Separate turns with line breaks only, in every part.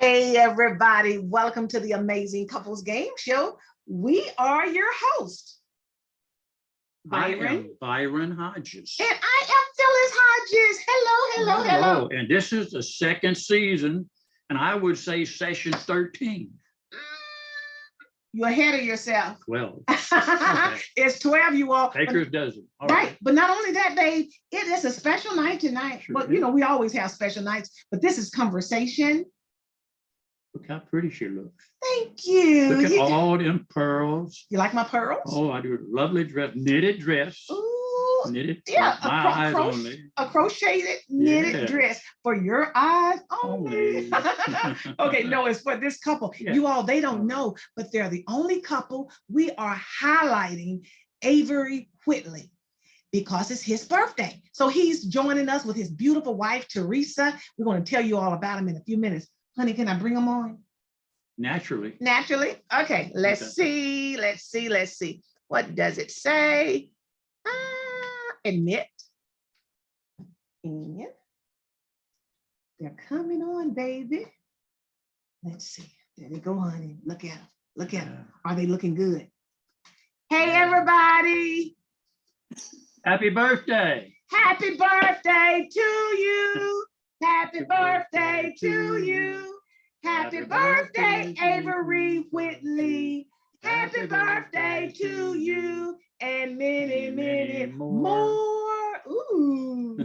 Hey, everybody. Welcome to the Amazing Couples Game Show. We are your hosts,
Byron. I am Byron Hodges.
And I am Phyllis Hodges. Hello.
And this is the second season, and I would say session 13.
You're ahead of yourself.
12.
Okay. It's 12, you all.
Baker's dozen.
All right. But not only that, babe, it is a special night tonight. Sure but, we always have special nights, but this is conversation.
Look how pretty she looks.
Thank you.
Look at all them pearls.
You like my pearls?
Oh, I do. Lovely dress, knitted dress.
Ooh,
knitted.
Yeah,
a
crocheted knitted dress for your eyes only. Okay, no, it's for this couple. Yeah. You all, they don't know, but they're the only couple. We are highlighting Avery Whitley because it's his birthday. So he's joining us with his beautiful wife, Terressa. We're going to tell you all about him in a few minutes. Honey, can I bring them on?
Naturally.
Okay, let's see. What does it say? Admit. And they're coming on, baby. Let's see. There they go, honey. Look at them. Are they looking good? Hey, everybody.
Happy birthday.
Happy birthday to you. Happy birthday to you. Happy birthday, Avery Whitley. Happy birthday to you and many, many more. Ooh.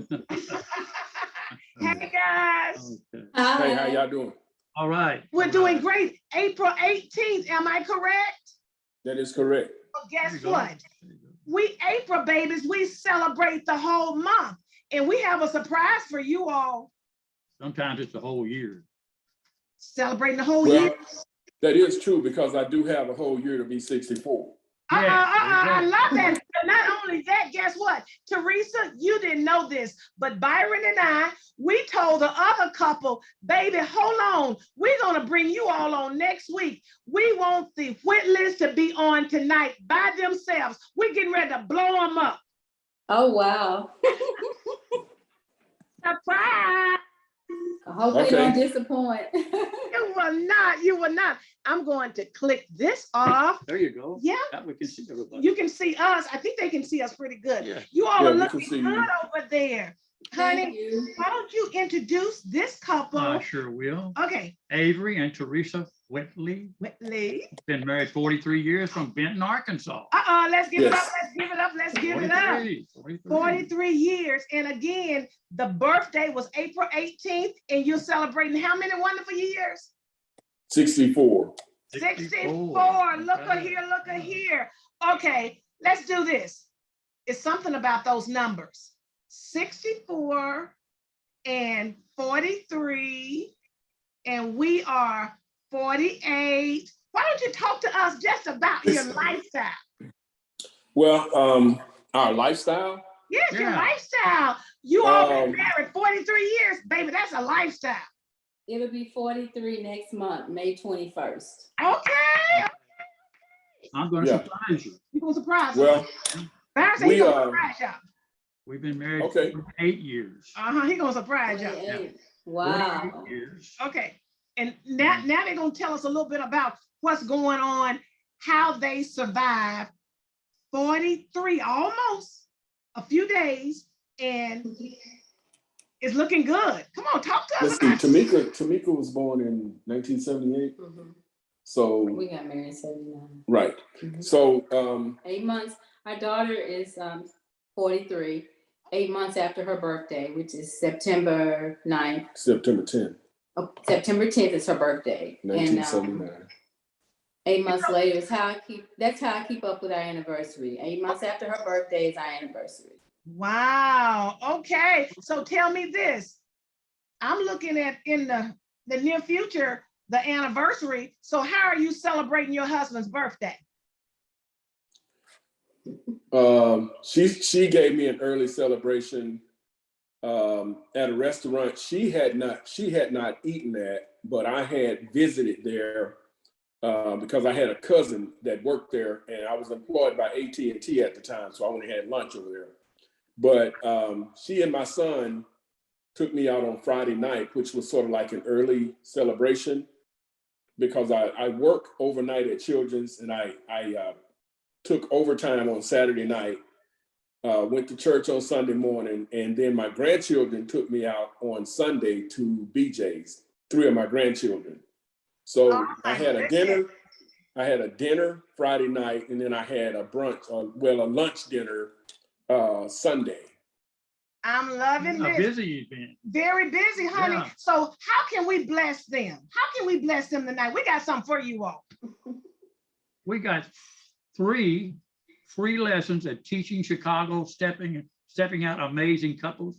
Hey, guys.
Okay. Hey, how y'all doing?
All right.
We're doing great. April 18th, am I correct?
That is correct.
Well, guess what? We April babies, we celebrate the whole month. And we have a surprise for you all.
Sometimes it's the whole year.
Celebrating the whole year?
That is true because I do have a whole year to be 64.
I love that. But not only that, guess what? Terressa, you didn't know this, but Byron and I, we told the other couple, baby, hold on. We're going to bring you all on next week. We want the Whitleys to be on tonight by themselves. We're getting ready to blow them up.
Oh, wow.
Surprise.
I hope they don't disappoint.
You will not. I'm going to click this off.
There you go.
Yeah.
That we can see everybody.
You can see us. I think they can see us pretty good.
Yeah.
You all are looking good over there. Honey, why don't you introduce this couple?
I sure will.
Okay.
Avery and Terressa Whitley. Been married 43 years from Benton, Arkansas.
Let's give it up. 43 years. And again, the birthday was April 18th, and you're celebrating how many wonderful years?
64.
64. Look at here. Okay, let's do this. It's something about those numbers. 64 and 43, and we are 48. Why don't you talk to us just about your lifestyle?
Well, our lifestyle?
Yes, your lifestyle. You all been married 43 years, baby. That's a lifestyle.
It'll be 43 next month, May 21st.
Okay.
I'm going to surprise you.
You're going to surprise
us? Well,
we've been married for 8 years.
He's going to surprise you.
Wow.
Okay. And now they're going to tell us a little bit about what's going on, how they survived 43, almost a few days, and it's looking good. Come on, talk to us.
Let's see, Tamika was born in 1978.
Mm-hmm.
So
we got married in 79.
Right.
Mm-hmm.
So
8 months. Our daughter is 43, 8 months after her birthday, which is September 9th.
September 10th.
Oh, September 10th is her birthday.
1979.
And 8 months later is that's how I keep up with our anniversary. 8 months after her birthday is our anniversary.
Wow. Okay. So tell me this. I'm looking at in the near future, the anniversary. So how are you celebrating your husband's birthday?
She gave me an early celebration at a restaurant she had not eaten at, but I had visited there because I had a cousin that worked there, and I was employed by AT&T at the time, so I only had lunch over there. But she and my son took me out on Friday night, which was sort of like an early celebration, because I work overnight at Children's, and I took overtime on Saturday night, went to church on Sunday morning, and then my grandchildren took me out on Sunday to BJ's, 3 of my grandchildren. So I had a dinner Friday night, and then I had a brunch, a lunch dinner Sunday.
I'm loving
A
this.
busy event.
Very busy, honey.
Yeah.
So how can we bless them? How can we bless them tonight? We got something for you all.
We got 3 free lessons at Teaching Chicago, stepping out amazing couples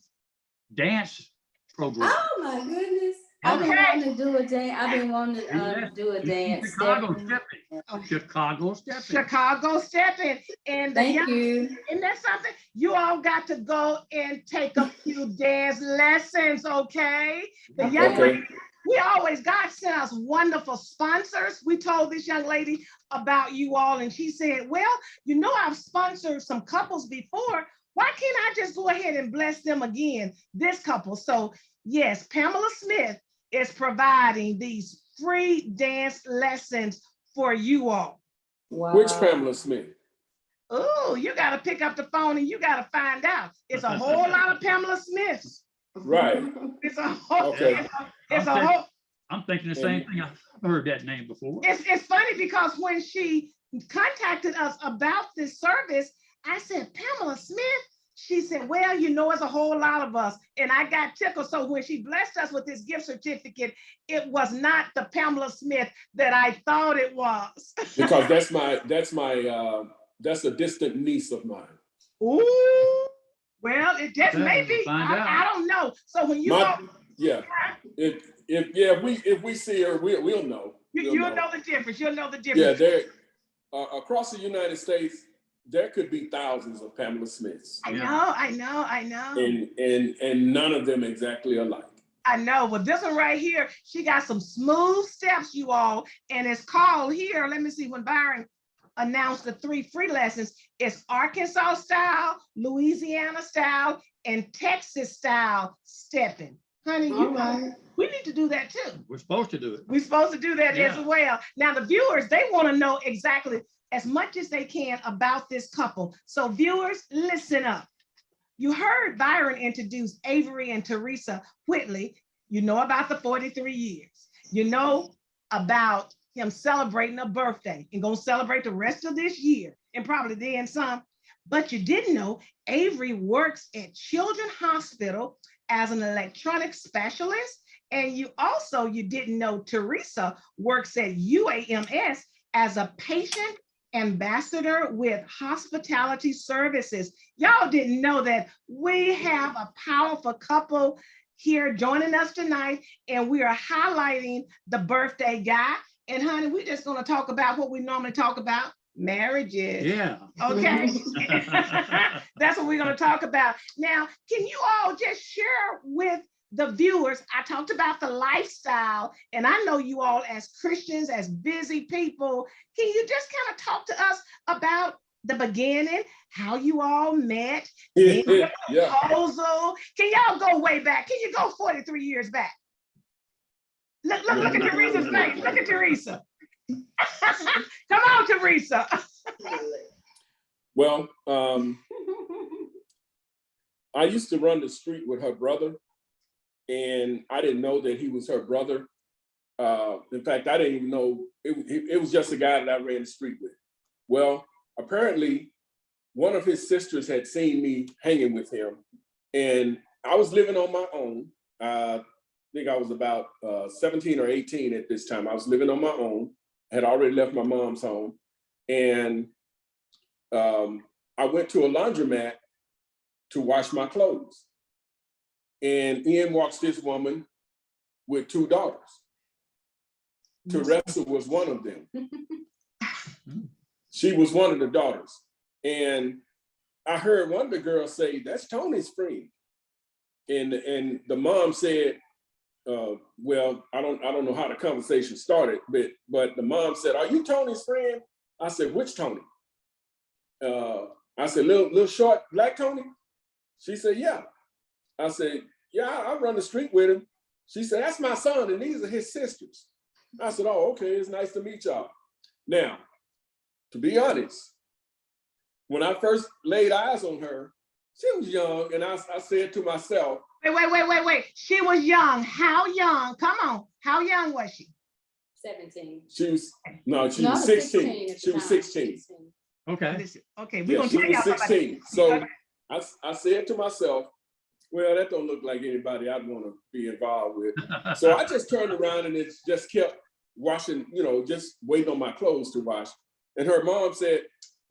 dance program.
Oh my goodness. I've been wanting to do a dance. I've been wanting to do a dance.
Chicago stepping. Chicago stepping.
Chicago stepping. And
Thank you.
Isn't that something? You all got to go and take a few dance lessons, okay? The young lady, we always, God sent us wonderful sponsors. We told this young lady about you all, and she said, well, you know, I've sponsored some couples before. Why can't I just go ahead and bless them again, this couple? So yes, Pamela Smith is providing these free dance lessons for you all.
Wow.
Which Pamela Smith?
Oh, you got to pick up the phone and you got to find out. It's a whole lot of Pamela Smiths.
Right.
It's a whole,
Okay.
I'm thinking the same thing. I've heard that name before.
It's funny because when she contacted us about this service, I said, Pamela Smith? She said, well, you know, it's a whole lot of us. And I got tickled. So when she blessed us with this gift certificate, it was not the Pamela Smith that I thought it was.
Because that's a distant niece of mine.
Ooh, well, it just may be. I don't know. So when you
if we see her, we'll know.
You'll know the difference. You'll know the difference.
Yeah, there across the United States, there could be thousands of Pamela Smiths.
I know.
And none of them exactly alike.
I know, but this one right here, she got some smooth steps, you all, and it's called here. Let me see, when Byron announced the 3 free lessons, it's Arkansas style, Louisiana style, and Texas style stepping. Honey, we need to do that too.
We're supposed to do it.
We're supposed to do that as well. Now the viewers, they want to know exactly as much as they can about this couple. So viewers, listen up. You heard Byron introduce Avery and Terressa Whitley. You know about the 43 years. You know about him celebrating a birthday and gonna celebrate the rest of this year and probably then some. But you didn't know Avery works at Children's Hospital as an electronics specialist. And you didn't know Terressa works at UAMS as a patient ambassador with hospitality services. Y'all didn't know that we have a powerful couple here joining us tonight, and we are highlighting the birthday guy. And honey, we're just going to talk about what we normally talk about, marriages.
Yeah.
Okay. That's what we're going to talk about. Now, can you all just share with the viewers, I talked about the lifestyle, and I know you all as Christians, as busy people, can you just kind of talk to us about the beginning, how you all met, proposal? Can y'all go way back? Can you go 43 years back? Look at Teressa's face. Look at Terressa. Come on, Terressa.
Well, I used to run the street with her brother, and I didn't know that he was her brother. In fact, I didn't even know, it was just a guy that I ran the street with. Well, apparently one of his sisters had seen me hanging with him, and I was living on my own. I think I was about 17 or 18 at this time. I was living on my own. I had already left my mom's home. And I went to a laundromat to wash my clothes. And in walks this woman with 2 daughters. Terressa was one of them. She was one of the daughters. And I heard one of the girls say, that's Tony's friend. And the mom said, well, I don't know how the conversation started, but the mom said, are you Tony's friend? I said, which Tony? I said, little short black Tony? She said, yeah. I said, yeah, I run the street with him. She said, that's my son, and these are his sisters. I said, oh, okay, it's nice to meet y'all. Now, to be honest, when I first laid eyes on her, she was young, and I said to myself,
Wait. She was young. How young? Come on. How young was she?
17.
she was 16. She was 16.
Okay.
Okay,
Yeah,
we're
she
gonna tell
was
y'all
16. So I said to myself, well, that don't look like anybody I'd want to be involved with. So I just turned around and it just kept washing, just waiting on my clothes to wash. And her mom said,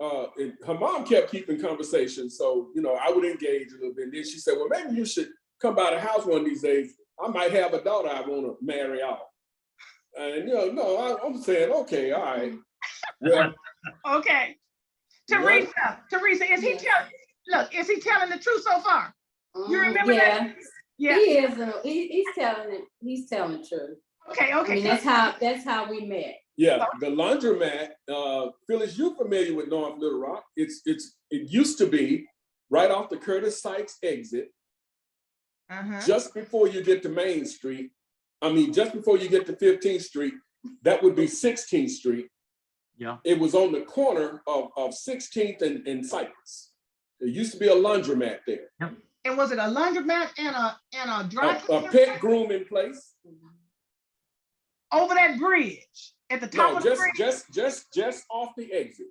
and her mom kept keeping conversation. So, I would engage a little bit. And then she said, well, maybe you should come by the house one of these days. I might have a daughter I want to marry off. And, I'm saying, okay, all right. Well,
okay. Terressa, is he is he telling the truth so far? You remember that?
Yeah. He is. He's telling it. He's telling the truth.
Okay.
I mean, that's how we met.
Yeah, the laundromat. Phyllis, you familiar with North Little Rock? It used to be right off the Curtis Sykes exit, just before you get to Main Street. I mean, just before you get to 15th Street, that would be 16th Street.
Yeah.
It was on the corner of 16th and Cypress. There used to be a laundromat there.
Yep.
And was it a laundromat and a dry
a pet grooming place?
Over that bridge at the top of the bridge?
just off the exit.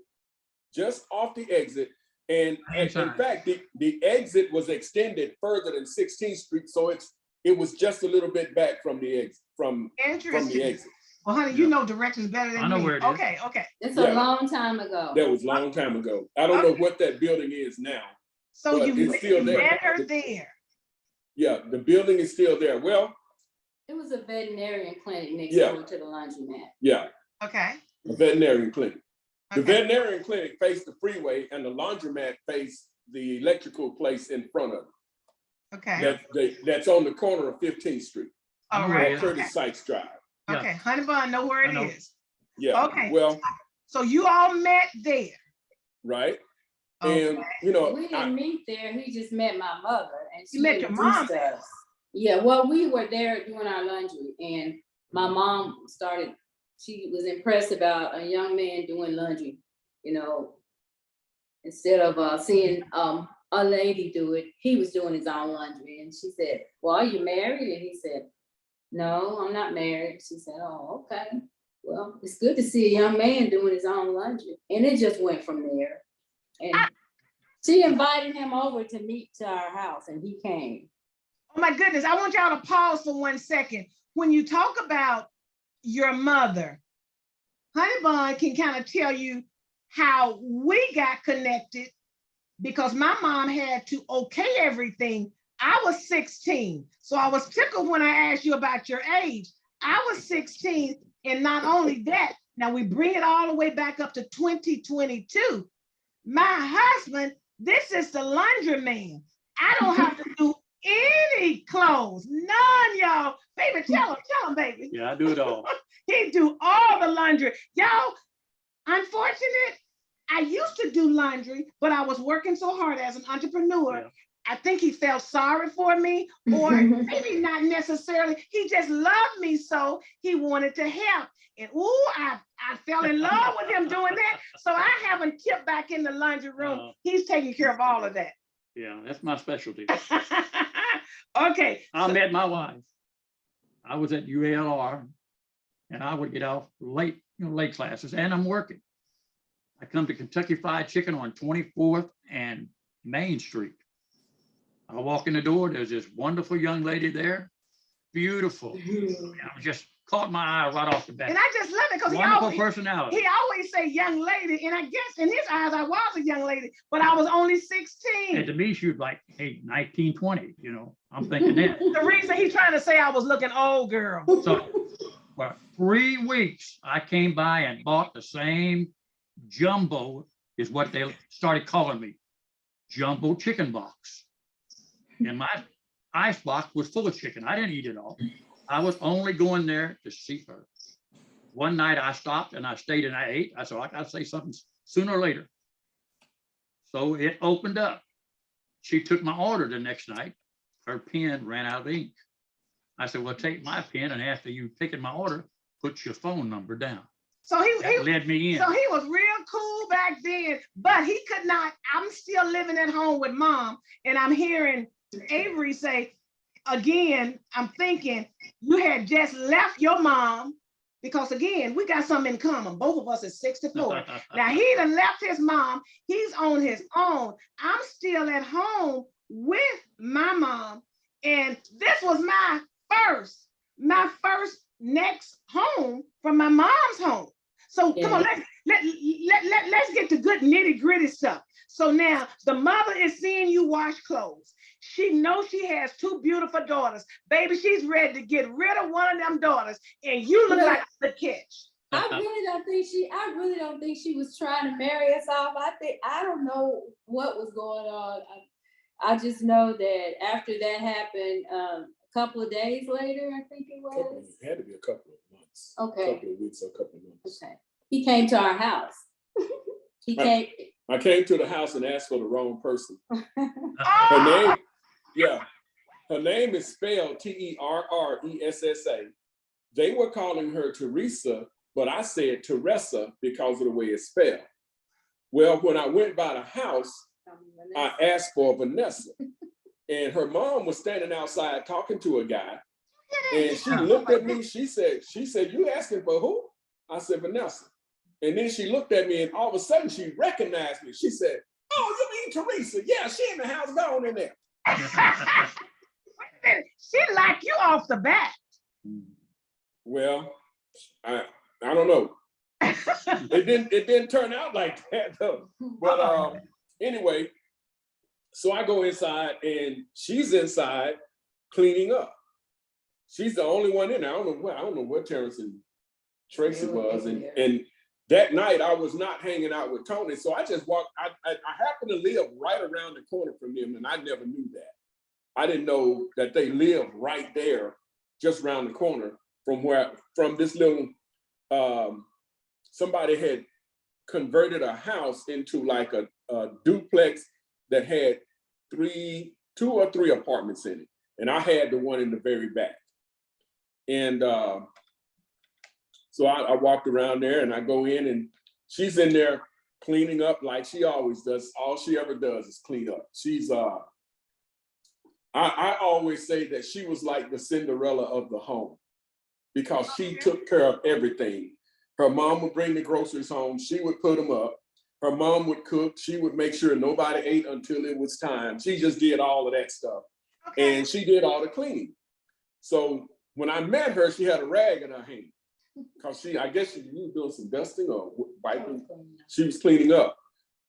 Just off the exit. And in fact, the exit was extended further than 16th Street, so it was just a little bit back from the exit. From the exit.
Well, honey, you know directions better than me.
I know where it is.
Okay.
It's a long time ago.
That was a long time ago. I don't know what that building is now.
So you
still there.
met her there.
Yeah, the building is still there. Well,
it was a veterinarian clinic next door to the laundromat.
Yeah.
Okay.
A veterinarian clinic.
Okay.
The veterinarian clinic faced the freeway, and the laundromat faced the electrical place in front of it.
Okay.
That's on the corner of 15th Street.
All right.
Curtis Sykes Drive.
Okay, honey bun, I know where it is.
Yeah.
Okay.
Well.
So you all met there.
Right.
Okay.
And
we didn't meet there. He just met my mother, and she
met your mom.
Us. Yeah. Well, we were there doing our laundry, and my mom started. She was impressed about a young man doing laundry. Instead of seeing a lady do it, he was doing his own laundry. And she said, "Well, are you married?" And he said, "No, I'm not married." She said, "Oh, okay. Well, it's good to see a young man doing his own laundry." And it just went from there. And she invited him over to meet to our house, and he came.
Oh my goodness, I want y'all to pause for 1 second. When you talk about your mother, honey bun can kind of tell you how we got connected, because my mom had to okay everything. I was 16, so I was tickled when I asked you about your age. I was 16, and not only that, now we bring it all the way back up to 2022. My husband, this is the laundryman. I don't have to do any clothes, none, y'all. Baby, tell him, baby.
Yeah, I do it all.
He do all the laundry. Y'all, unfortunate, I used to do laundry, but I was working so hard as an entrepreneur. Yeah. I think he felt sorry for me, or maybe not necessarily. He just loved me, so he wanted to help. And I fell in love with him doing that. So I haven't tipped back in the laundry room. He's taking care of all of that.
Yeah, that's my specialty.
Okay.
I met my wife. I was at UALR, and I would get off late, late classes, and I'm working. I come to Kentucky Fried Chicken on 24th and Main Street. I walk in the door, there's this wonderful young lady there, beautiful. I just caught my eye right off the bat.
And I just love it because
wonderful personality.
He always say young lady, and I guess in his eyes I was a young lady, but I was only 16.
And to me, she was like, hey, 19, 20, I'm thinking that.
The reason he's trying to say I was looking old, girl.
So for 3 weeks, I came by and bought the same jumbo, is what they started calling me, jumbo chicken box. And my ice box was full of chicken. I didn't eat it all. I was only going there to see her. One night I stopped and I stayed and I ate. I said, I got to say something sooner or later. So it opened up. She took my order the next night. her pen ran out of ink. I said, well, take my pen, and after you've taken my order, put your phone number down.
So
That led me in.
so he was real cool back then, but he could not. I'm still living at home with mom, and I'm hearing Avery say, again, I'm thinking you had just left your mom, because again, we got something in common. Both of us is 64. Now he done left his mom. He's on his own. I'm still at home with my mom, and this was my first next home from my mom's home. So come on, let's get to good nitty gritty stuff. So now the mother is seeing you wash clothes. She knows she has 2 beautiful daughters. Baby, she's ready to get rid of one of them daughters, and you look like the catch.
I really don't think she was trying to marry us off. I don't know what was going on. I just know that after that happened, a couple of days later, I think it was.
It had to be a couple of months.
Okay.
A couple of weeks or a couple of months.
Okay. He came to our house. He came.
I came to the house and asked for the wrong person.
Oh!
Her name, yeah, her name is spelled Terressa. They were calling her Terressa, but I said Terressa because of the way it's spelled. Well, when I went by the house, I asked for Vanessa, and her mom was standing outside talking to a guy, and she looked at me. She said, "You asking for who?" I said, "Vanessa." And then she looked at me, and all of a sudden she recognized me. She said, "Oh, you mean Terressa? Yeah, she in the house. Go on in there."
She liked you off the bat.
Well, I don't know. It didn't turn out like that though. But anyway, so I go inside, and she's inside cleaning up. She's the only one in there. I don't know what Terrence and Tracy was, and that night I was not hanging out with Tony, so I just walked. I happened to live right around the corner from him, and I never knew that. I didn't know that they lived right there, just around the corner from this little. Somebody had converted a house into like a duplex that had 2 or 3 apartments in it, and I had the one in the very back. And so I walked around there, and I go in, and she's in there cleaning up like she always does. All she ever does is clean up. She's I always say that she was like the Cinderella of the home, because she took care of everything. Her mom would bring the groceries home. She would put them up. Her mom would cook. She would make sure nobody ate until it was time. She just did all of that stuff. Okay. And she did all the cleaning. So when I met her, she had a rag in her hand, because I guess she was doing some dusting or wiping. She was cleaning up.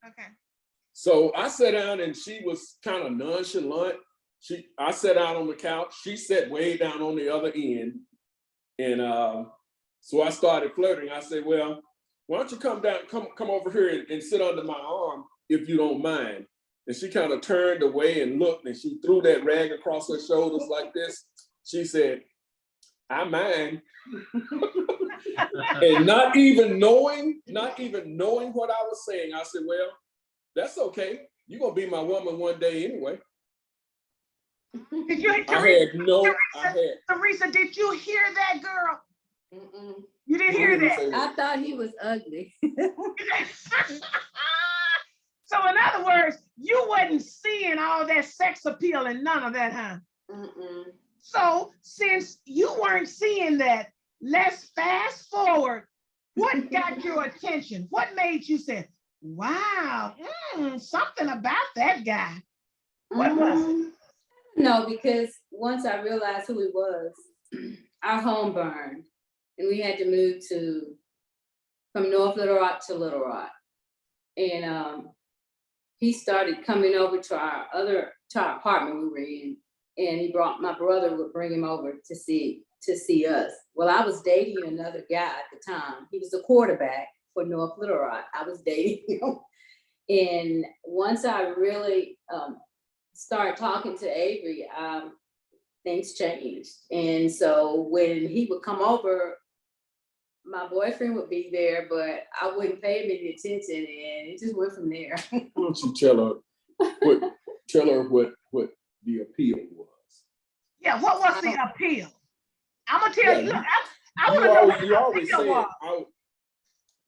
Okay.
So I sat down, and she was kind of nonchalant. I sat down on the couch. She sat way down on the other end. And so I started flirting. I said, "Well, why don't you come over here and sit under my arm, if you don't mind." And she kind of turned away and looked, and she threw that rag across her shoulders like this. She said, "I mind." And not even knowing what I was saying, I said, "Well, that's okay. You're gonna be my woman one day anyway."
Terressa, did you hear that, girl?
Mm-mm.
You didn't hear that?
I thought he was ugly.
So in other words, you wasn't seeing all that sex appeal and none of that, huh?
Mm-mm.
So since you weren't seeing that, let's fast forward. What got your attention? What made you say, "Wow, something about that guy"? What was it?
No, because once I realized who he was, our home burned, and we had to move from North Little Rock to Little Rock. And he started coming over to our apartment we were in, and my brother would bring him over to see us. Well, I was dating another guy at the time. He was the quarterback for North Little Rock. I was dating him. And once I really started talking to Avery, things changed. And so when he would come over, my boyfriend would be there, but I wouldn't pay him any attention, and it just went from there.
Why don't you tell her what the appeal was?
Yeah, what was the appeal? I'm gonna tell you.
Yeah,
Look, I want to know what
you
the
always
appeal
say
was.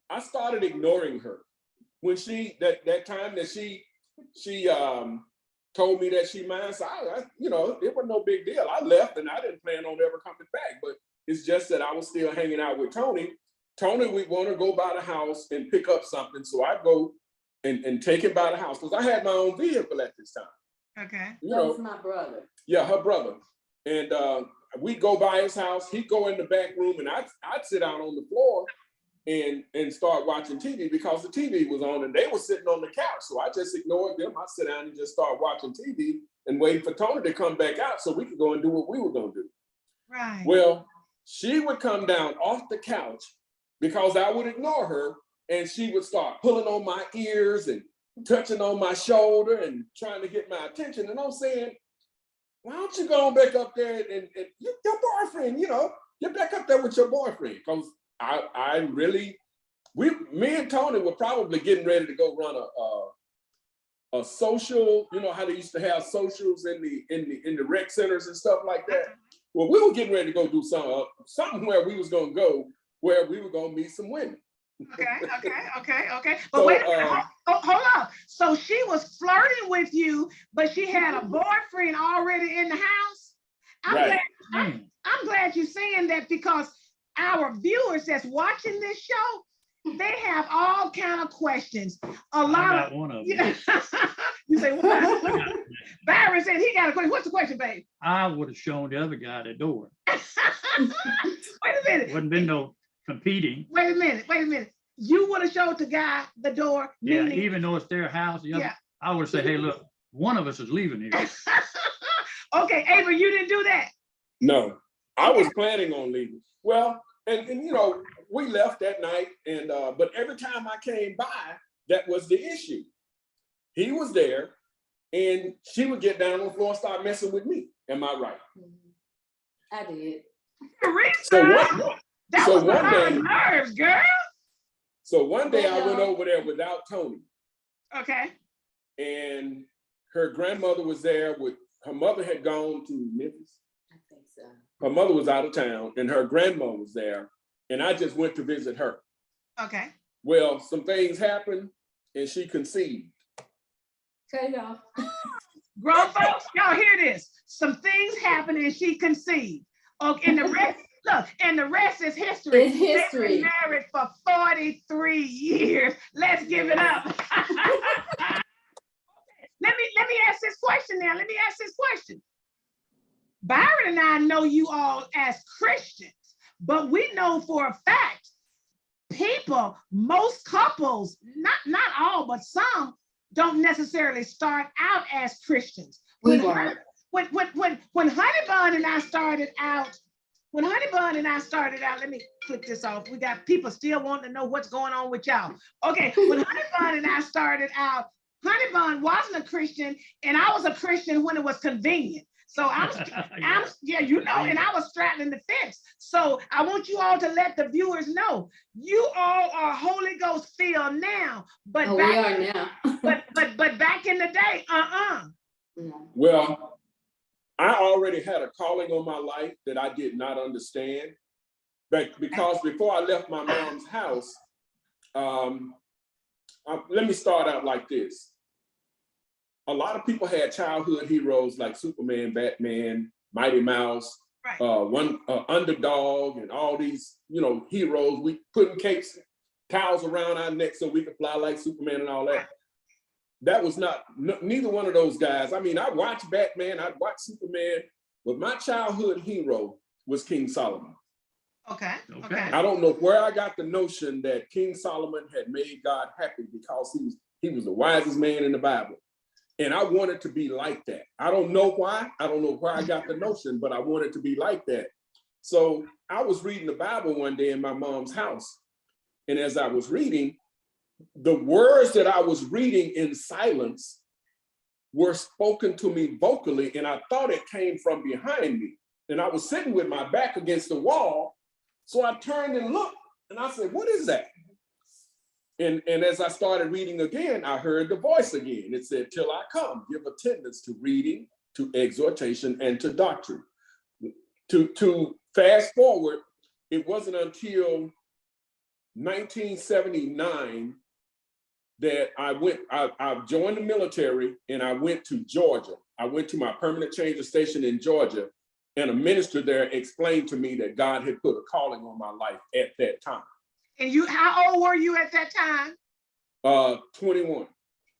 I started ignoring her when that time that she told me that she mine. So you know, it was no big deal. I left and I didn't plan on ever coming back. But it's just that I was still hanging out with Tony. Tony would want to go by the house and pick up something, so I go and take him by the house because I had my own vehicle at this time.
Okay.
You
That
know,
was my brother.
yeah, her brother. And we'd go by his house. He'd go in the back room, and I'd sit out on the floor and start watching TV because the TV was on, and they were sitting on the couch. So I just ignored them. I sit down and just start watching TV and waiting for Tony to come back out so we could go and do what we were gonna do.
Right.
Well, she would come down off the couch because I would ignore her, and she would start pulling on my ears and touching on my shoulder and trying to get my attention. And I'm saying, why don't you go back up there and your boyfriend, you know, get back up there with your boyfriend? Because I really, me and Tony were probably getting ready to go run a social, you know how they used to have socials in the rec centers and stuff like that. Well, we were getting ready to go do something where we was gonna go, where we were gonna meet some women.
Okay. But
So,
wait a minute, hold on. So she was flirting with you, but she had a boyfriend already in the house?
Right.
I'm glad you're saying that because our viewers that's watching this show, they have all kind of questions.
I got one of them.
You say, what? Byron said he got a question. What's the question, babe?
I would have shown the other guy the door.
Wait a minute.
Wouldn't been no competing.
Wait a minute. You would have showed the guy the door.
Yeah,
meaning,
even though it's their house, the other,
Yeah.
I would say, hey, look, one of us is leaving here.
Okay, Avery, you didn't do that.
No, I was planning on leaving. Well, and you know, we left that night, and but every time I came by, that was the issue. He was there, and she would get down on the floor and start messing with me. Am I right?
I did.
So
That
so
was
one
my
day-
nerves, girl.
So one day I went over there without Tony,
Okay.
and her grandmother was there with, her mother had gone to Memphis.
I think so.
Her mother was out of town, and her grandma was there, and I just went to visit her.
Okay.
Well, some things happened, and she conceived.
Cut it off.
Grown folks, y'all hear this. Some things happened and she conceived. Okay, and the rest, look, and the rest is history.
It's history.
They've been married for 43 years. Let's give it up. Let me ask this question now. Let me ask this question. Byron and I know you all as Christians, but we know for a fact, most couples, not all, but some, don't necessarily start out as Christians.
We
When
weren't.
Honey Bun and I started out, let me click this off. We got people still wanting to know what's going on with y'all. Okay, when Honey Bun and I started out, Honey Bun wasn't a Christian, and I was a Christian when it was convenient. So yeah, you know, and I was straddling the fence. So I want you all to let the viewers know, you all are Holy Ghost filled now, but
Oh, we are now.
but back in the day,
No.
Well, I already had a calling on my life that I did not understand. But because before I left my mom's house, let me start out like this. A lot of people had childhood heroes like Superman, Batman, Mighty Mouse,
Right.
one Underdog, and all these, you know, heroes. We putting capes, towels around our necks so we could fly like Superman and all that. That was neither one of those guys. I mean, I watched Batman, I watched Superman, but my childhood hero was King Solomon.
Okay.
I don't know where I got the notion that King Solomon had made God happy because he was the wisest man in the Bible. And I wanted to be like that. I don't know why. I don't know where I got the notion, but I wanted to be like that. So I was reading the Bible one day in my mom's house. And as I was reading, the words that I was reading in silence were spoken to me vocally, and I thought it came from behind me. And I was sitting with my back against the wall. So I turned and looked, and I said, what is that? And as I started reading again, I heard the voice again. It said, till I come, give attendance to reading, to exhortation, and to doctrine. To fast forward, it wasn't until 1979 that I joined the military and I went to Georgia. I went to my permanent change of station in Georgia, and a minister there explained to me that God had put a calling on my life at that time.
And how old were you at that time?
21.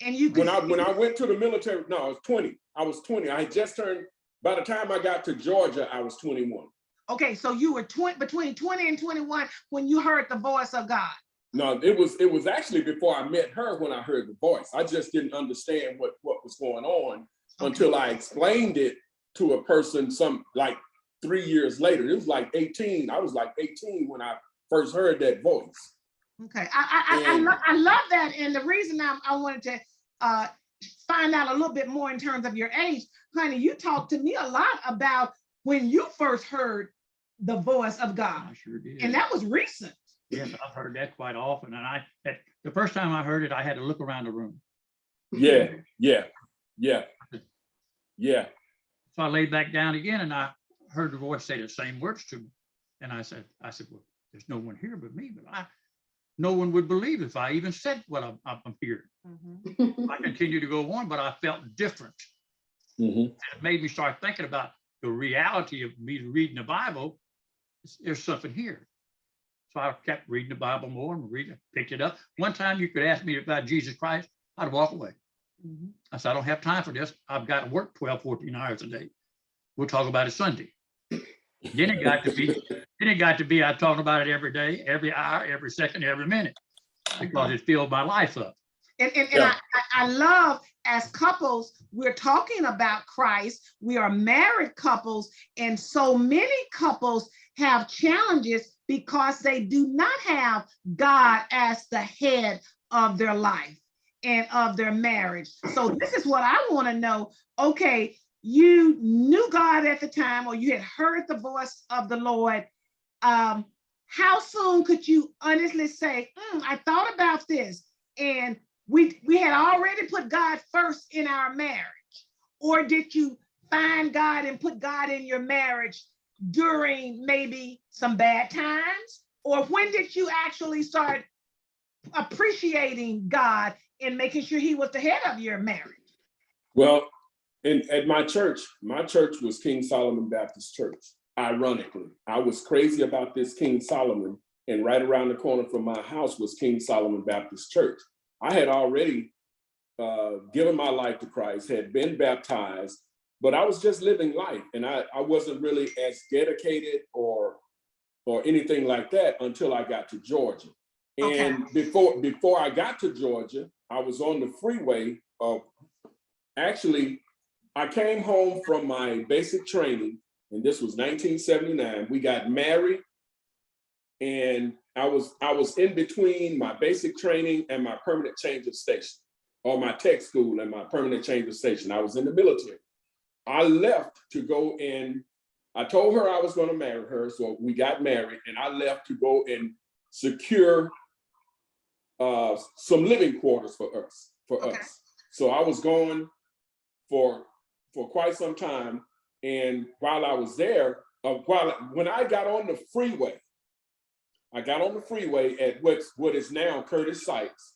And you
when I went to the military, no, I was 20. I was 20. I had just turned, by the time I got to Georgia, I was 21.
Okay, so you were between 20 and 21 when you heard the voice of God.
No, it was actually before I met her when I heard the voice. I just didn't understand what was going on until I explained it to a person like 3 years later. It was like 18. I was like 18 when I first heard that voice.
Okay, I love that. And the reason I wanted to find out a little bit more in terms of your age, honey, you talked to me a lot about when you first heard the voice of God.
I sure did.
And that was recent.
Yes, I've heard that quite often. And the first time I heard it, I had to look around the room.
Yeah.
So I laid back down again and I heard the voice say the same words to me. And I said, well, there's no one here but me, but no one would believe if I even said what I'm hearing.
Mm-hmm.
I continued to go on, but I felt different.
Mm-hmm.
And it made me start thinking about the reality of me reading the Bible. There's something here. So I kept reading the Bible more and picked it up. One time you could ask me about Jesus Christ, I'd walk away.
Mm-hmm.
I said, I don't have time for this. I've got to work 12, 14 hours a day. We'll talk about it Sunday. Then it got to be, I talk about it every day, every hour, every second, every minute, because it filled my life up.
And I love, as couples, we're talking about Christ. We are married couples, and so many couples have challenges because they do not have God as the head of their life and of their marriage. So this is what I want to know. Okay, you knew God at the time, or you had heard the voice of the Lord. How soon could you honestly say, I thought about this, and we had already put God first in our marriage? Or did you find God and put God in your marriage during maybe some bad times? Or when did you actually start appreciating God and making sure he was the head of your marriage?
Well, at my church was King Solomon Baptist Church. Ironically, I was crazy about this King Solomon, and right around the corner from my house was King Solomon Baptist Church. I had already given my life to Christ, had been baptized, but I was just living life, and I wasn't really as dedicated or anything like that until I got to Georgia.
Okay.
And before I got to Georgia, I was on the freeway. Actually, I came home from my basic training, and this was 1979. We got married, and I was in between my basic training and my permanent change of station, or my tech school and my permanent change of station. I was in the military. I left to go in. I told her I was going to marry her, so we got married, and I left to go and secure some living quarters for us. So I was going for quite some time, and while I was there, when I got on the freeway, at what is now Curtis Sykes.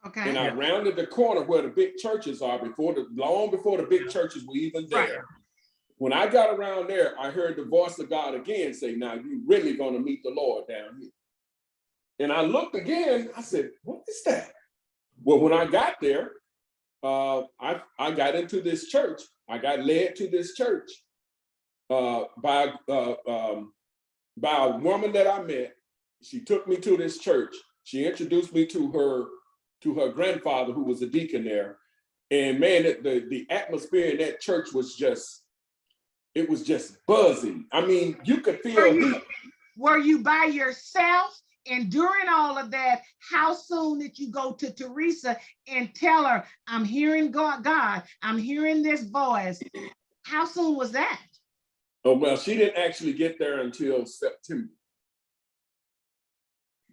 Okay.
And I rounded the corner where the big churches are long before the big churches were even there. Right. When I got around there, I heard the voice of God again say, now you really gonna meet the Lord down here. And I looked again, I said, what is that? Well, when I got there, I got into this church. I got led to this church by a woman that I met. She took me to this church. She introduced me to her grandfather, who was a deacon there. And man, the atmosphere in that church was just buzzing. I mean, you could feel.
Were you by yourself? And during all of that, how soon did you go to Terressa and tell her, I'm hearing God, I'm hearing this voice? How soon was that?
Oh, well, she didn't actually get there until September.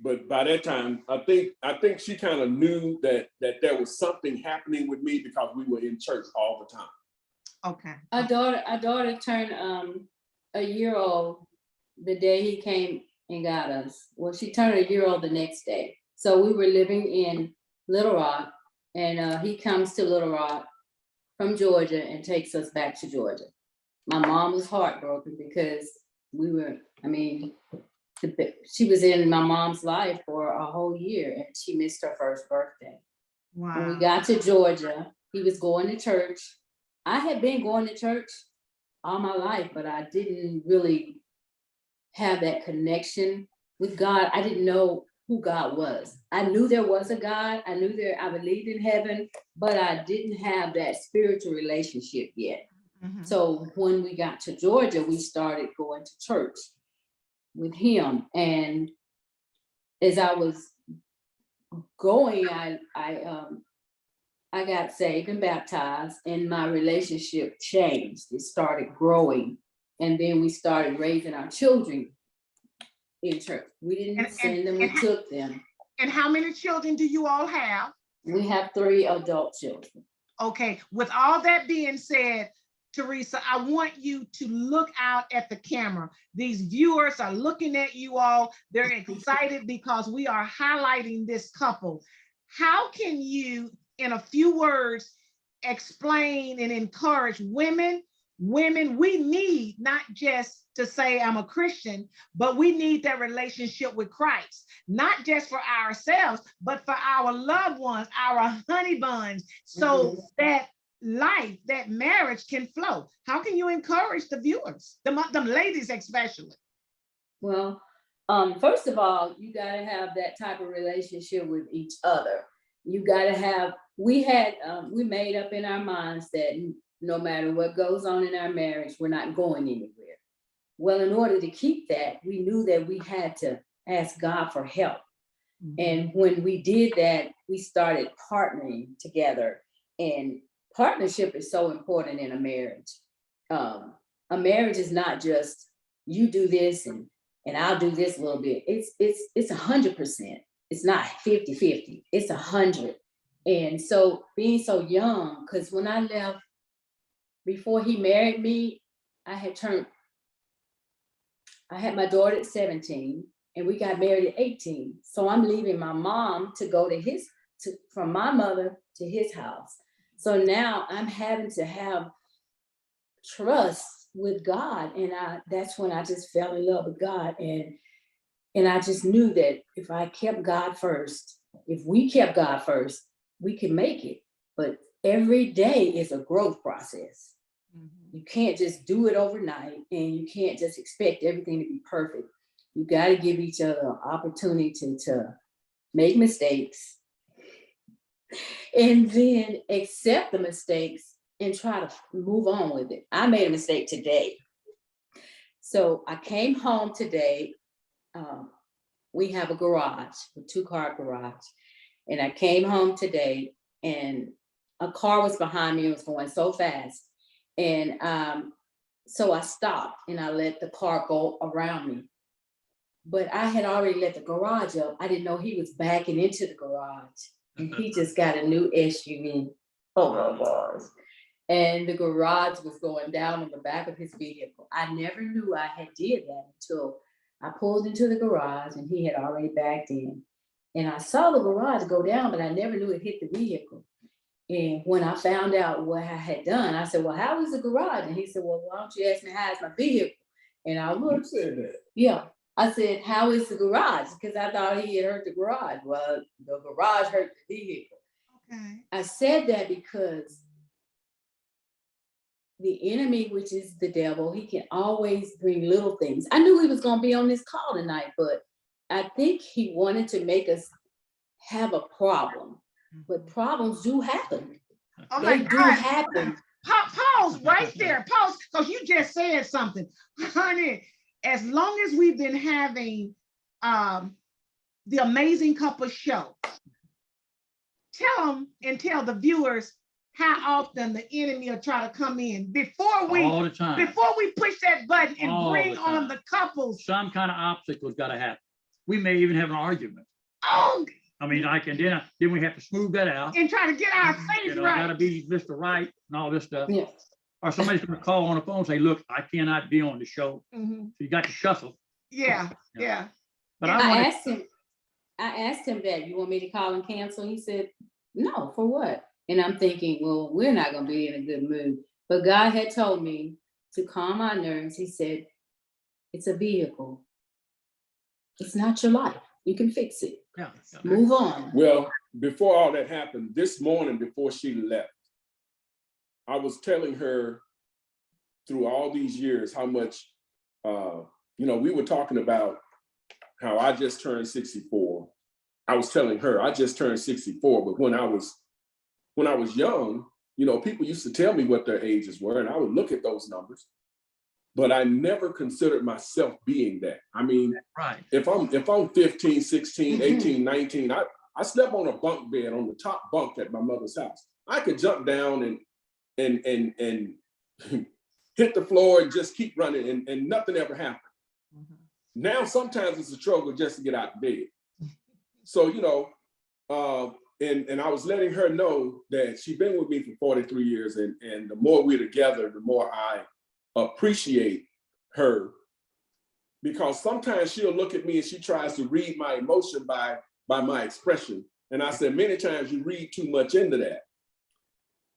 But by that time, I think she kind of knew that there was something happening with me because we were in church all the time.
Okay.
Our daughter turned a year old the day he came and got us. Well, she turned a year old the next day. So we were living in Little Rock, and he comes to Little Rock from Georgia and takes us back to Georgia. My mom was heartbroken because she was in my mom's life for a whole year and she missed her first birthday.
Wow.
When we got to Georgia, he was going to church. I had been going to church all my life, but I didn't really have that connection with God. I didn't know who God was. I knew there was a God. I knew I believed in heaven, but I didn't have that spiritual relationship yet.
Mhm.
So when we got to Georgia, we started going to church with him. And as I was going, I got saved and baptized, and my relationship changed. It started growing. And then we started raising our children in church. We didn't send them, we took them.
And how many children do you all have?
We have 3 adult children.
Okay, with all that being said, Terressa, I want you to look out at the camera. These viewers are looking at you all. They're excited because we are highlighting this couple. How can you, in a few words, explain and encourage women? We need not just to say I'm a Christian, but we need that relationship with Christ, not just for ourselves, but for our loved ones, our honey buns, so that life, that marriage can flow. How can you encourage the viewers, them ladies especially?
Well, first of all, you got to have that type of relationship with each other. You got to have, we made up in our minds that no matter what goes on in our marriage, we're not going anywhere. Well, in order to keep that, we knew that we had to ask God for help. Mm-hmm. And when we did that, we started partnering together. And partnership is so important in a marriage. A marriage is not just you do this and I'll do this a little bit. It's 100%. It's not 50-50. It's 100. And so being so young, because when I left, before he married me, I had my daughter at 17 and we got married at 18. So I'm leaving my mom to go from my mother to his house. So now I'm having to have trust with God. And that's when I just fell in love with God. And I just knew that if I kept God first, if we kept God first, we can make it. But every day is a growth process. Mm-hmm. You can't just do it overnight and you can't just expect everything to be perfect. You got to give each other an opportunity to make mistakes and then accept the mistakes and try to move on with it. I made a mistake today. So I came home today. We have a garage, a 2-car garage. And I came home today and a car was behind me. It was going so fast. And so I stopped and I let the car go around me. But I had already let the garage up. I didn't know he was backing into the garage. And he just got a new SUV. Oh my gosh. And the garage was going down on the back of his vehicle. I never knew I had did that until I pulled into the garage and he had already backed in. And I saw the garage go down, but I never knew it hit the vehicle. And when I found out what I had done, I said, well, how is the garage? And he said, well, why don't you ask me how is my vehicle? And I looked. You said that. Yeah. I said, how is the garage? Because I thought he had hurt the garage. Well, the garage hurt the vehicle. Okay. I said that because the enemy, which is the devil, he can always bring little things. I knew he was going to be on this call tonight, but I think he wanted to make us have a problem. But problems do happen.
Oh
they
my
do
God.
happen.
Pause right there. Pause, because you just said something. Honey, as long as we've been having the Amazing Couple show, tell the viewers how often the enemy will try to come in before we push that button and bring on the couples.
Some kind of obstacle's got to happen. We may even have an argument.
Oh,
I mean, then we have to smooth that out
and try to get our faith right.
Got to be Mr. Right and all this stuff.
Yeah.
or somebody's going to call on the phone and say, look, I cannot be on the show.
Mhm.
So you got to shuffle.
Yeah, yeah.
But
I asked him that, you want me to call and cancel? He said, no, for what? And I'm thinking, well, we're not going to be in a good mood. But God had told me to calm my nerves. He said, it's a vehicle. It's not your life. You can fix it.
Yeah.
Move on.
Well, before all that happened, this morning before she left, I was telling her through all these years how much, we were talking about how I just turned 64. I was telling her I just turned 64, but when I was young, people used to tell me what their ages were, and I would look at those numbers, but I never considered myself being that. I mean,
right.
if I'm 15, 16, 18, 19, I slept on a bunk bed on the top bunk at my mother's house. I could jump down and hit the floor and just keep running and nothing ever happened.
Mhm.
Now, sometimes it's a struggle just to get out of bed. So, and I was letting her know that she's been with me for 43 years. And the more we're together, the more I appreciate her, because sometimes she'll look at me and she tries to read my emotion by my expression. And I said, many times you read too much into that.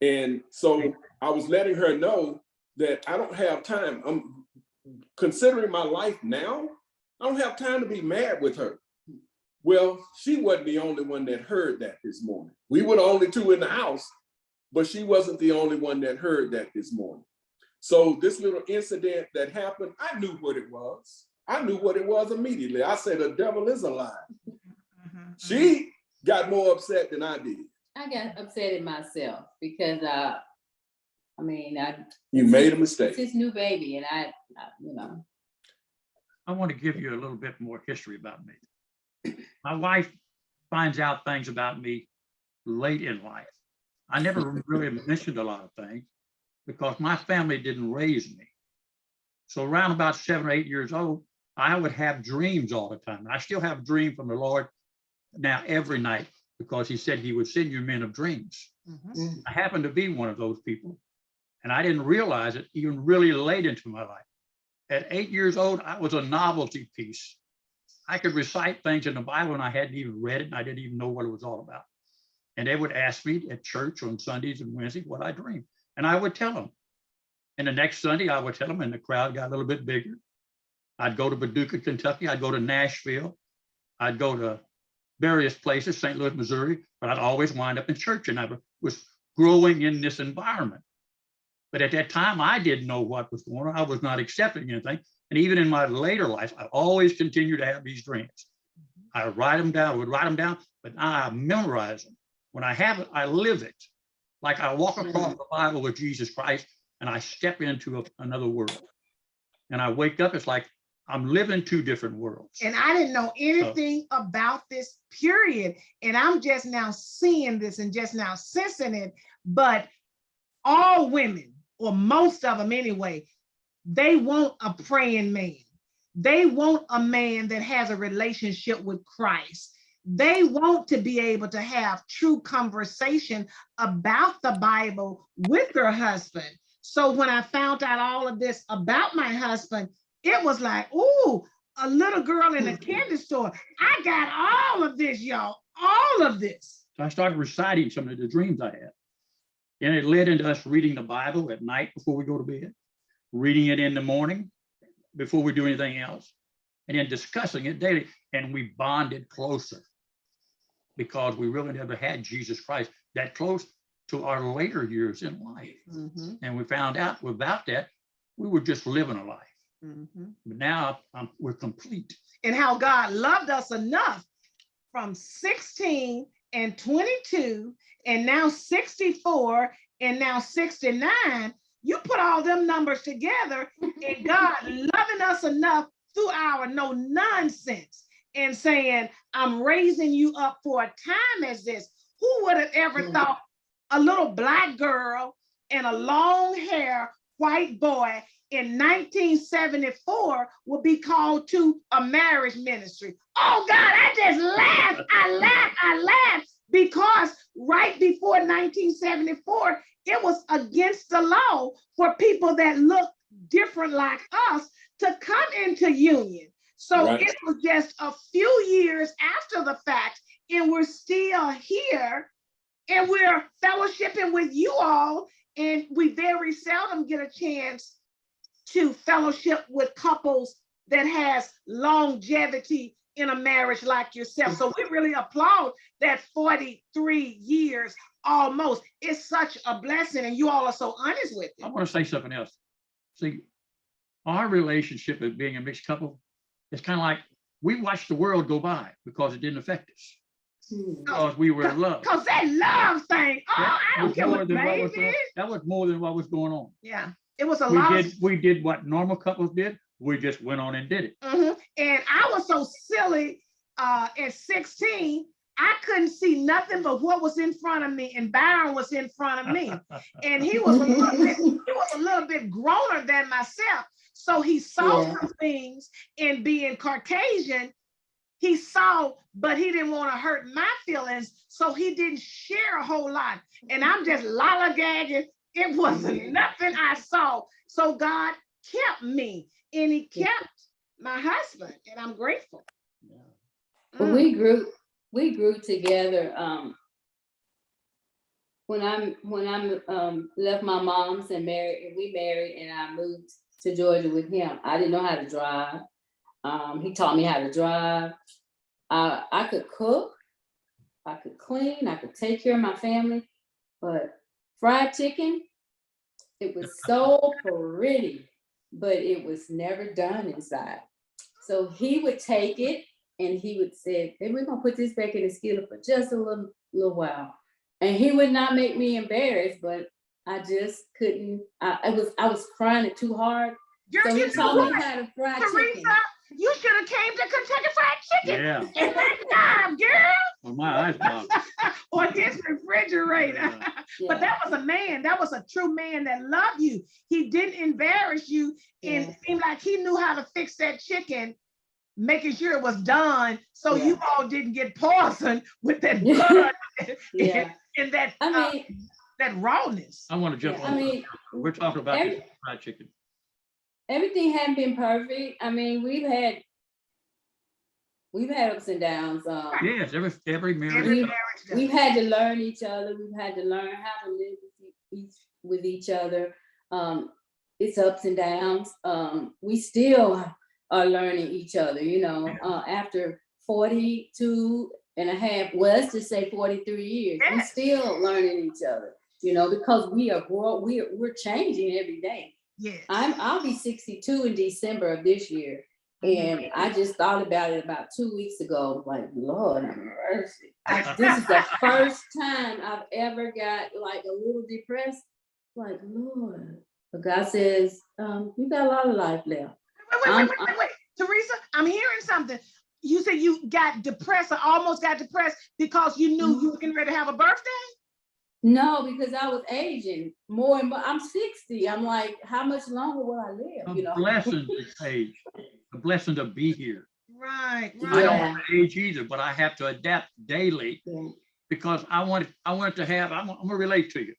And so I was letting her know that I don't have time. I'm considering my life now. I don't have time to be mad with her. Well, she wasn't the only one that heard that this morning. We were the only two in the house, but she wasn't the only one that heard that this morning. So this little incident that happened, I knew what it was. I knew what it was immediately. I said, the devil is alive.
Mhm.
She got more upset than I did.
I got upset at myself because
You made a mistake.
It's his new baby, and I
I want to give you a little bit more history about me. My wife finds out things about me late in life. I never really mentioned a lot of things because my family didn't raise me. So around about 7 or 8 years old, I would have dreams all the time. I still have a dream from the Lord now every night, because he said he would send you men of dreams.
Mhm.
I happen to be one of those people, and I didn't realize it even really late into my life. At 8 years old, I was a novelty piece. I could recite things in the Bible and I hadn't even read it, and I didn't even know what it was all about. And they would ask me at church on Sundays and Wednesdays what I dreamed, and I would tell them. And the next Sunday I would tell them, and the crowd got a little bit bigger. I'd go to Paducah, Kentucky. I'd go to Nashville. I'd go to various places, St. Louis, Missouri, but I'd always wind up in church, and I was growing in this environment. But at that time, I didn't know what was going on. I was not accepting anything. And even in my later life, I always continued to have these dreams. I would write them down, but now I memorize them. When I have it, I live it. Like I walk across the Bible with Jesus Christ, and I step into another world. And I wake up, it's like I'm living two different worlds.
And I didn't know anything about this period. And I'm just now seeing this and just now sensing it. But all women, or most of them anyway, they want a praying man. They want a man that has a relationship with Christ. They want to be able to have true conversation about the Bible with their husband. So when I found out all of this about my husband, it was like, ooh, a little girl in a candy store. I got all of this, y'all, all of this.
So I started reciting some of the dreams I had. And it led into us reading the Bible at night before we go to bed, reading it in the morning before we do anything else, and then discussing it daily. And we bonded closer because we really never had Jesus Christ that close to our later years in life.
Mm-hmm.
And we found out without that, we were just living a life.
Mm-hmm.
But now we're complete.
And how God loved us enough from 16 and 22 and now 64 and now 69. You put all them numbers together, and God loving us enough through our no nonsense and saying, I'm raising you up for a time as this. Who would have ever thought a little Black girl and a long hair white boy in 1974 would be called to a marriage ministry? Oh God, I just laughed. I laughed because right before 1974, it was against the law for people that look different like us to come into union. So
Right.
it was just a few years after the fact, and we're still here, and we're fellowshipping with you all, and we very seldom get a chance to fellowship with couples that has longevity in a marriage like yourself. So we really applaud that 43 years almost. It's such a blessing, and you all are so honest with
I
it.
want to say something else. See, our relationship as being a mixed couple, it's kind of like we watched the world go by because it didn't affect us. Because we were in love.
Because that love thing, oh, I don't care what baby is.
That was more than what was going on.
Yeah, it was a lot.
We did what normal couples did. We just went on and did it.
And I was so silly at 16, I couldn't see nothing but what was in front of me, and Byron was in front of me. And he was a little bit growner than myself. So he saw some things in being Caucasian. He saw, but he didn't want to hurt my feelings, so he didn't share a whole lot. And I'm just lollygagging. It wasn't nothing I saw. So God kept me, and he kept my husband, and I'm grateful.
But we grew together. When I left my mom's and we married, and I moved to Georgia with him. I didn't know how to drive. He taught me how to drive. I could cook, I could clean, I could take care of my family, but fried chicken, it was so pretty, but it was never done inside. So he would take it and he would say, hey, we're gonna put this back in the skillet for just a little while. And he would not make me embarrassed, but I just couldn't, I was frying it too hard.
Girl,
So he taught me how to fry chicken.
Terressa, you should have came to Kentucky Fried Chicken.
Yeah.
In that time, girl.
Well, my eyes blocked.
Or his refrigerator.
Yeah.
But that was a man. That was a true man that loved you. He didn't embarrass you, and it seemed like he knew how to fix that chicken, making sure it was done, so you all didn't get poisoned with that blood and that that rawness.
I want to jump on. We're talking about this fried chicken.
Everything hadn't been perfect. I mean, we've had ups and downs.
Yes, every marriage.
We've had to learn each other. We've had to learn how to live with each other. It's ups and downs. We still are learning each other, after 42 and a half, well, let's just say 43 years, we're still learning each other, because we're changing every day.
Yes.
I'll be 62 in December of this year. And I just thought about it about 2 weeks ago, like, Lord have mercy. This is the first time I've ever got like a little depressed. Like, Lord. But God says, you got a lot of life left.
Wait. Terressa, I'm hearing something. You said you got depressed or almost got depressed because you knew you were getting ready to have a birthday?
No, because I was aging more and more. I'm 60. I'm like, how much longer will I live?
A blessing to age, a blessing to be here.
Right.
I don't want to age either, but I have to adapt daily because I want to have, I'm going to relate to you.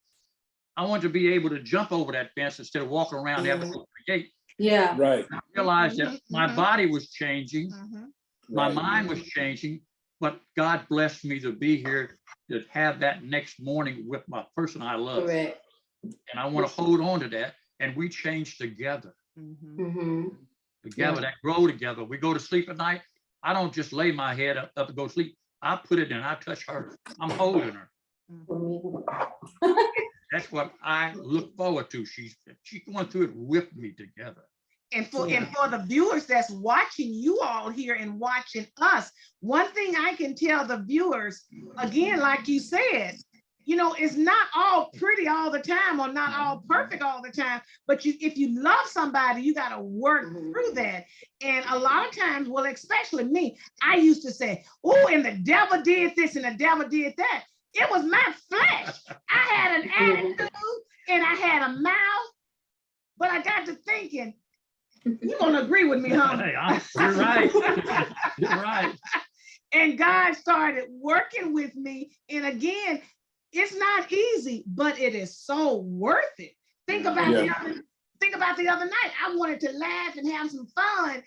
I want to be able to jump over that fence instead of walking around having to go to the gate.
Yeah.
Right.
I realized that my body was changing, my mind was changing, but God blessed me to be here to have that next morning with my person I love.
Correct.
And I want to hold on to that. And we change together. Together, that grow together. We go to sleep at night. I don't just lay my head up to go sleep. I put it in, I touch her. I'm holding her. That's what I look forward to. She's going through it with me together.
And for the viewers that's watching you all here and watching us, one thing I can tell the viewers, again, like you said, it's not all pretty all the time or not all perfect all the time, but if you love somebody, you got to work through that. And a lot of times, well, especially me, I used to say, oh, and the devil did this and the devil did that. It was my flesh. I had an attitude and I had a mouth, but I got to thinking, you're going to agree with me, huh?
Hey, you're right. You're right.
And God started working with me. And again, it's not easy, but it is so worth it. Think about the other night. I wanted to laugh and have some fun,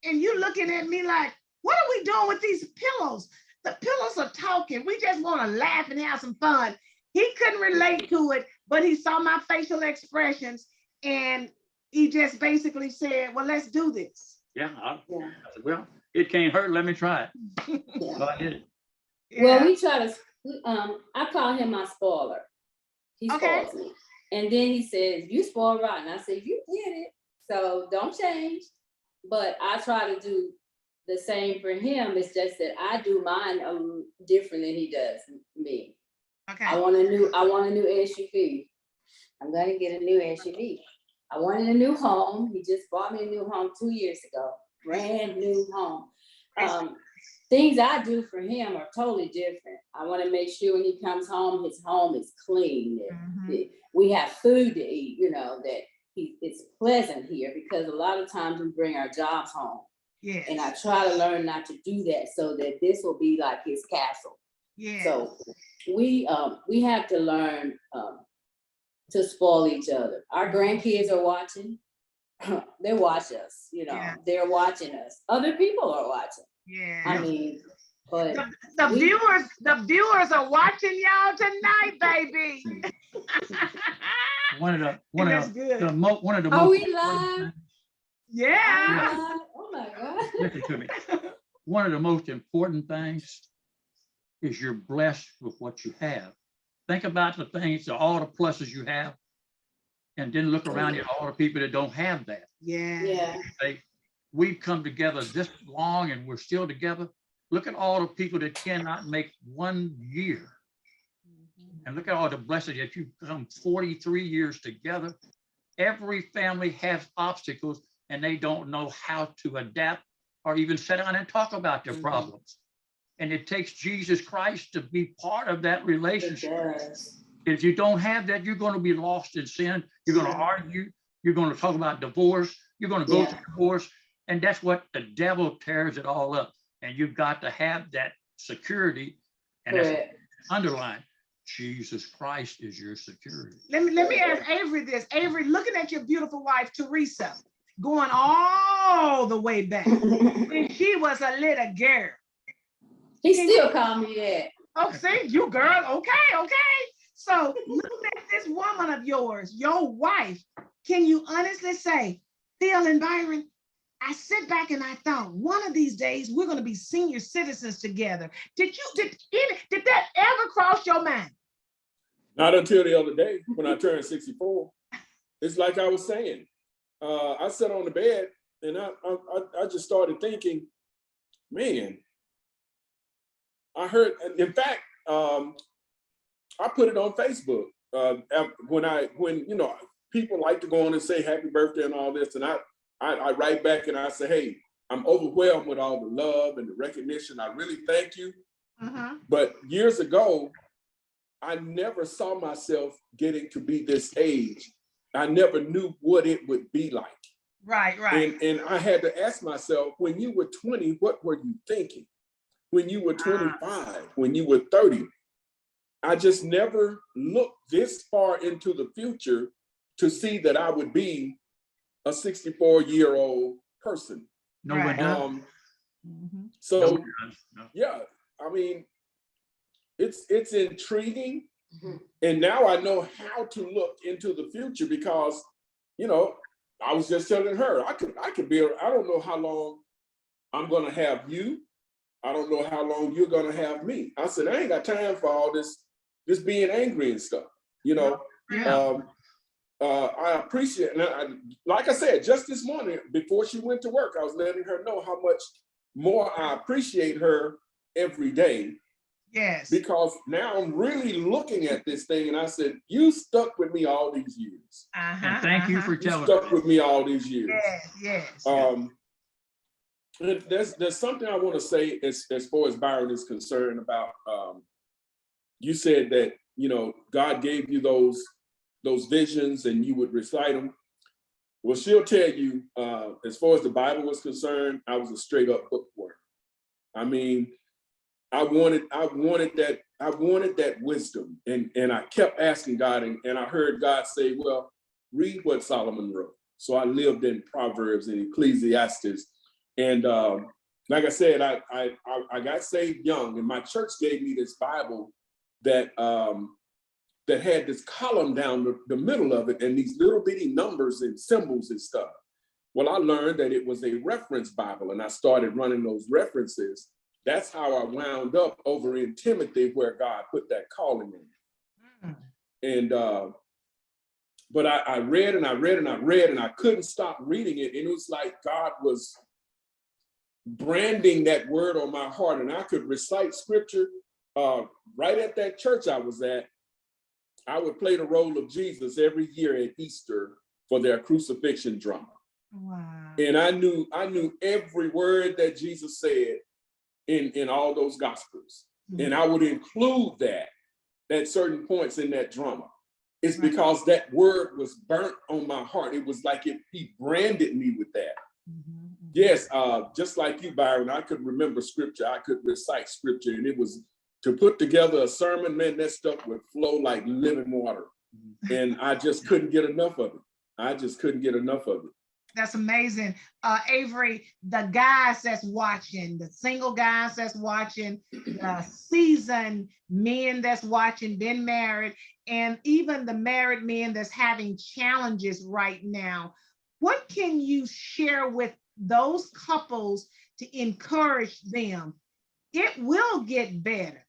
and you looking at me like, what are we doing with these pillows? The pillows are talking. We just want to laugh and have some fun. He couldn't relate to it, but he saw my facial expressions, and he just basically said, well, let's do this.
Yeah. I said, well, it can't hurt. Let me try it.
Yeah.
So I did it.
Well, we try to, I call him my spoiler. He
Okay.
spoils me. And then he says, you spoil rotten. I said, you did it. So don't change. But I try to do the same for him. It's just that I do mine different than he does me.
Okay.
I want a new SUV. I'm gonna get a new SUV. I wanted a new home. He just bought me a new home 2 years ago. Brand new home. Things I do for him are totally different. I want to make sure when he comes home, his home is clean. That we have food to eat, that it's pleasant here, because a lot of times we bring our jobs home.
Yes.
And I try to learn not to do that, so that this will be like his castle.
Yeah.
So we have to learn to spoil each other. Our grandkids are watching. They watch us, they're watching us. Other people are watching.
Yeah.
I mean, but
the viewers are watching y'all tonight, baby.
One of the
Are
most
we live?
Yeah.
Oh my God.
listen to me. One of the most important things is you're blessed with what you have. Think about the things, all the pluses you have, and then look around at all the people that don't have that.
Yeah.
We've come together this long and we're still together. Look at all the people that cannot make 1 year. And look at all the blessings that you've come 43 years together. Every family has obstacles and they don't know how to adapt or even sit down and talk about their problems. And it takes Jesus Christ to be part of that relationship. If you don't have that, you're going to be lost in sin. You're going to argue. You're going to talk about divorce. You're going to go through divorce. And that's what the devil tears it all up. And you've got to have that security. And that's underlined. Jesus Christ is your security.
Let me ask Avery this. Avery, looking at your beautiful wife, Terressa, going all the way back when she was a little girl.
He still call me that.
Oh, see, you girl, okay. So looking at this woman of yours, your wife, can you honestly say, Phil and Byron, I sit back and I thought one of these days we're going to be senior citizens together. Did that ever cross your mind?
Not until the other day when I turned 64. It's like I was saying, I sat on the bed and I just started thinking, man, I heard, in fact, I put it on Facebook when people like to go on and say happy birthday and all this, and I write back and I say, hey, I'm overwhelmed with all the love and the recognition. I really thank you. But years ago, I never saw myself getting to be this age. I never knew what it would be like.
Right.
And I had to ask myself, when you were 20, what were you thinking? When you were 25, when you were 30, I just never looked this far into the future to see that I would be a 64-year-old person.
No one does.
So, yeah, I mean, it's intriguing. And now I know how to look into the future because, I was just telling her, I could be, I don't know how long I'm going to have you. I don't know how long you're going to have me. I said, I ain't got time for all this being angry and stuff, I appreciate it. Like I said, just this morning, before she went to work, I was letting her know how much more I appreciate her every day.
Yes.
Because now I'm really looking at this thing and I said, you stuck with me all these years.
And thank you for telling
me. You stuck with me all these years.
Yes.
There's something I want to say as far as Byron is concerned about, you said that, God gave you those visions and you would recite them. Well, she'll tell you, as far as the Bible was concerned, I was a straight up bookworm. I mean, I wanted that wisdom. And I kept asking God, and I heard God say, well, read what Solomon wrote. So I lived in Proverbs and Ecclesiastes. And like I said, I got saved young, and my church gave me this Bible that had this column down the middle of it and these little bitty numbers and symbols and stuff. Well, I learned that it was a reference Bible, and I started running those references. That's how I wound up over in Timothy, where God put that calling in. And but I read and I read and I read, and I couldn't stop reading it. And it was like God was branding that word on my heart, and I could recite scripture. Right at that church I was at, I would play the role of Jesus every year at Easter for their crucifixion drama.
Wow.
And I knew every word that Jesus said in all those gospels. And I would include that at certain points in that drama. It's because that word was burnt on my heart. It was like he branded me with that. Yes, just like you, Byron, I could remember scripture. I could recite scripture, and it was to put together a sermon, man, that stuff would flow like living water. And I just couldn't get enough of it.
That's amazing. Avery, the guys that's watching, the single guys that's watching, the seasoned men that's watching, been married, and even the married men that's having challenges right now, what can you share with those couples to encourage them? It will get better.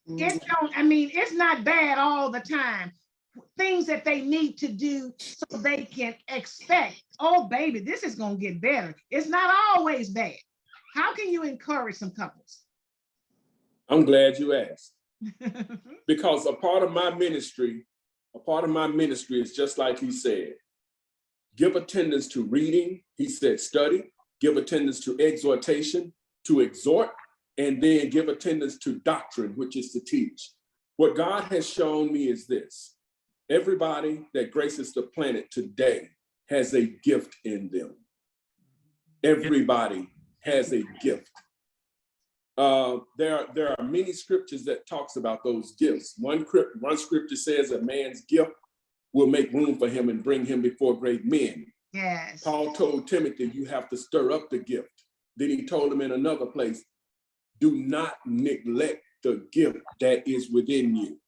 It's not bad all the time. Things that they need to do so they can expect, oh baby, this is going to get better. It's not always bad. How can you encourage some couples?
I'm glad you asked. Because a part of my ministry is just like he said, give attendance to reading. He said study, give attendance to exhortation, to exhort, and then give attendance to doctrine, which is to teach. What God has shown me is this: everybody that graces the planet today has a gift in them. Everybody has a gift. There are many scriptures that talks about those gifts. One scripture says a man's gift will make room for him and bring him before great men.
Yes.
Paul told Timothy, you have to stir up the gift. Then he told him in another place, do not neglect the gift that is within you.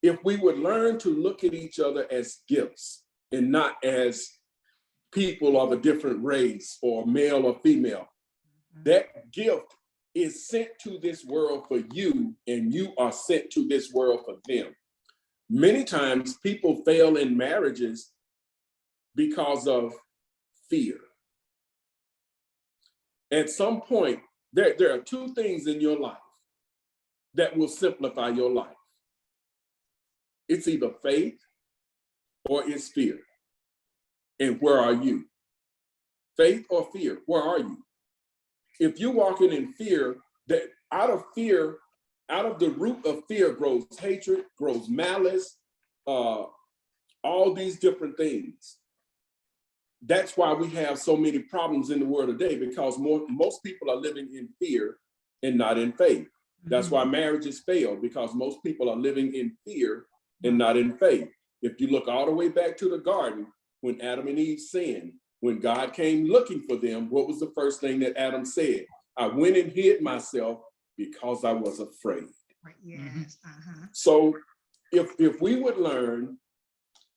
If we would learn to look at each other as gifts and not as people of a different race or male or female, that gift is sent to this world for you, and you are sent to this world for them. Many times people fail in marriages because of fear. At some point, there are two things in your life that will simplify your life. It's either faith or it's fear. And where are you? Faith or fear, where are you? If you're walking in fear, that out of the root of fear grows hatred, grows malice, all these different things. That's why we have so many problems in the world today, because most people are living in fear and not in faith. That's why marriages fail, because most people are living in fear and not in faith. If you look all the way back to the garden, when Adam and Eve sinned, when God came looking for them, what was the first thing that Adam said? I went and hid myself because I was afraid.
Yes.
So if we would learn,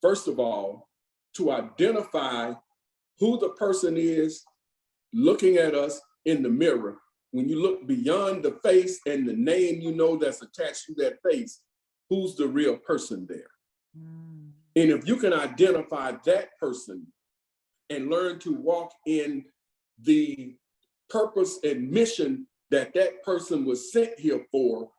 first of all, to identify who the person is looking at us in the mirror, when you look beyond the face and the name that's attached to that face, who's the real person there? And if you can identify that person and learn to walk in the purpose and mission that person was sent here for,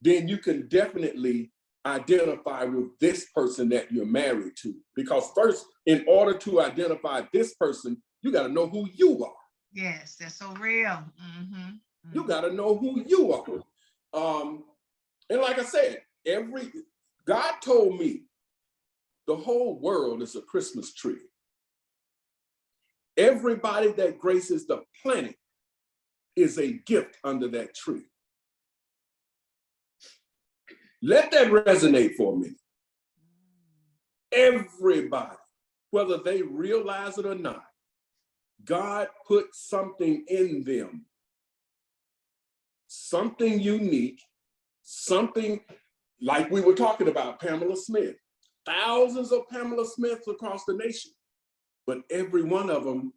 then you can definitely identify with this person that you're married to. Because first, in order to identify this person, you got to know who you are.
Yes, that's so real.
You got to know who you are. And like I said, God told me the whole world is a Christmas tree. Everybody that graces the planet is a gift under that tree. Let that resonate for a minute. Everybody, whether they realize it or not, God put something in them, something unique, something like we were talking about Pamela Smith. Thousands of Pamela Smiths across the nation, but every one of them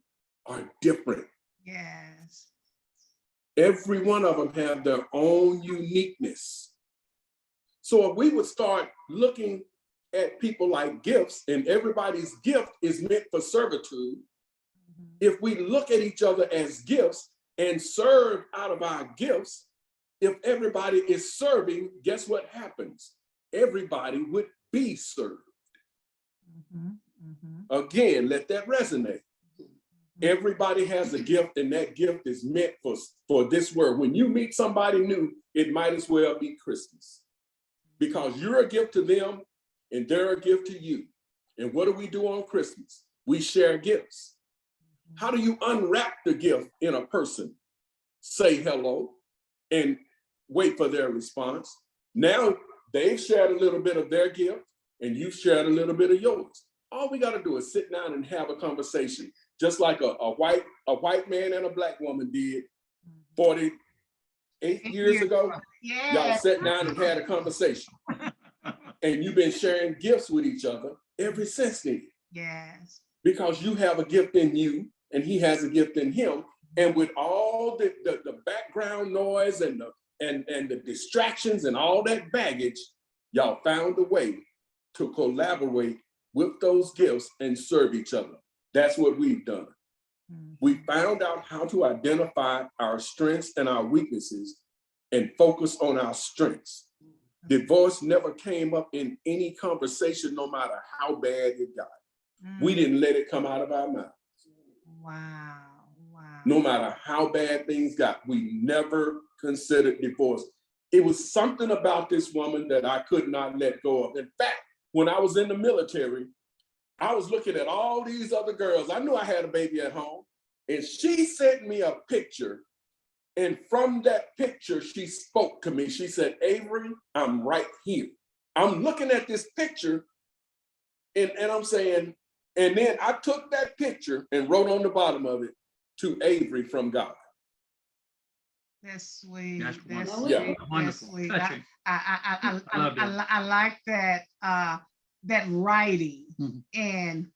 are different.
Yes.
Every one of them have their own uniqueness. So if we would start looking at people like gifts, and everybody's gift is meant for servitude, if we look at each other as gifts and serve out of our gifts, if everybody is serving, guess what happens? Everybody would be served. Again, let that resonate. Everybody has a gift, and that gift is meant for this word. When you meet somebody new, it might as well be Christmas, because you're a gift to them and they're a gift to you. And what do we do on Christmas? We share gifts. How do you unwrap the gift in a person? Say hello and wait for their response. Now they've shared a little bit of their gift and you've shared a little bit of yours. All we got to do is sit down and have a conversation, just like a white man and a black woman did 48 years ago.
Yes.
Y'all sat down and had a conversation. And you've been sharing gifts with each other ever since then.
Yes.
Because you have a gift in you and he has a gift in him. And with all the background noise and the distractions and all that baggage, y'all found a way to collaborate with those gifts and serve each other. That's what we've done. We found out how to identify our strengths and our weaknesses and focus on our strengths. Divorce never came up in any conversation, no matter how bad it got. We didn't let it come out of our mouths.
Wow.
No matter how bad things got, we never considered divorce. It was something about this woman that I could not let go of. In fact, when I was in the military, I was looking at all these other girls. I knew I had a baby at home, and she sent me a picture. And from that picture, she spoke to me. She said, Avery, I'm right here. I'm looking at this picture and I'm saying, and then I took that picture and wrote on the bottom of it, to Avery from God.
That's sweet.
That's
That's
wonderful.
sweet.
Yeah.
That's
Wonderful.
sweet.
Touching.
I like that writing, and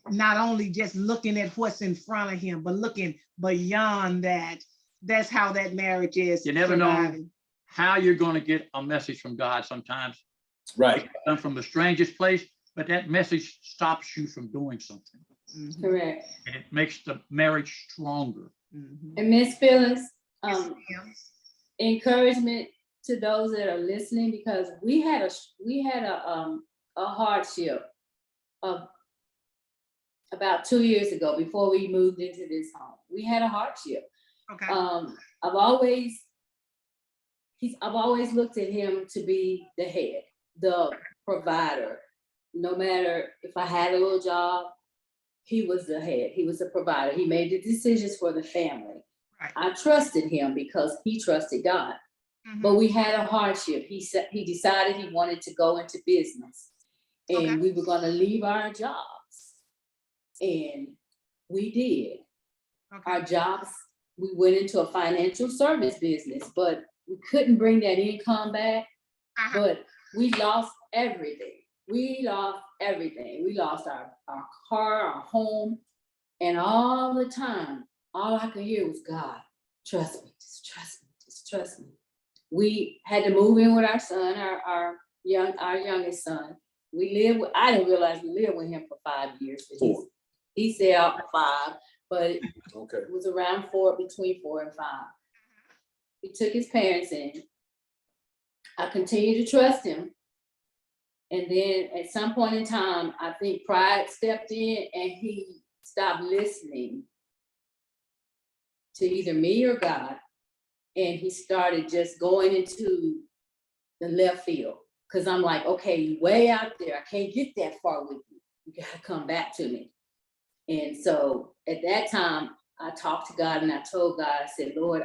not only just looking at what's in front of him, but looking beyond that. That's how that marriage is.
You never know
surviving.
how you're going to get a message from God sometimes.
Right.
Come from the strangest place, but that message stops you from doing something.
Correct.
And it makes the marriage stronger.
And Miss Phyllis, encouragement to those that are listening, because we had a hardship of about 2 years ago before we moved into this home. We had a hardship.
Okay.
I've always looked at him to be the head, the provider. No matter if I had a little job, he was the head. He was the provider. He made the decisions for the family.
Right.
I trusted him because he trusted God. But we had a hardship. He said he decided he wanted to go into business, and we were going to leave our jobs, and we did. Our jobs. We went into a financial service business, but we couldn't bring that income back. But we lost everything. We lost everything. We lost our car, our home, and all the time, all I could hear was, God, trust me, just trust me, just trust me. We had to move in with our son, our youngest son. I didn't realize we lived with him for 5 years. He said 5, but it was around 4, between 4 and 5. He took his parents in. I continued to trust him. And then at some point in time, I think pride stepped in and he stopped listening to either me or God. And he started just going into the left field. Because I'm like, okay, you way out there. I can't get that far with you. You got to come back to me. And so at that time, I talked to God and I told God, I said, Lord,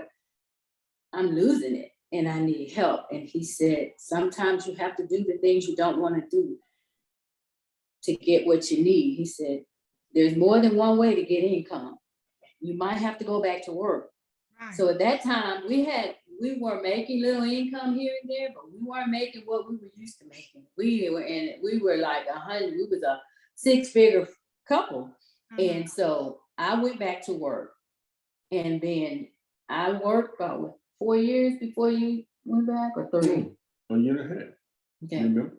I'm losing it and I need help. And he said, sometimes you have to do the things you don't want to do to get what you need. He said, there's more than one way to get income. You might have to go back to work.
Right.
So at that time, we were making little income here and there, but we weren't making what we were used to making. We were like 100, we was a 6-figure couple. And so I went back to work. And then I worked about 4 years before you went back, or 3?
A year and a half.
Okay.
Remember?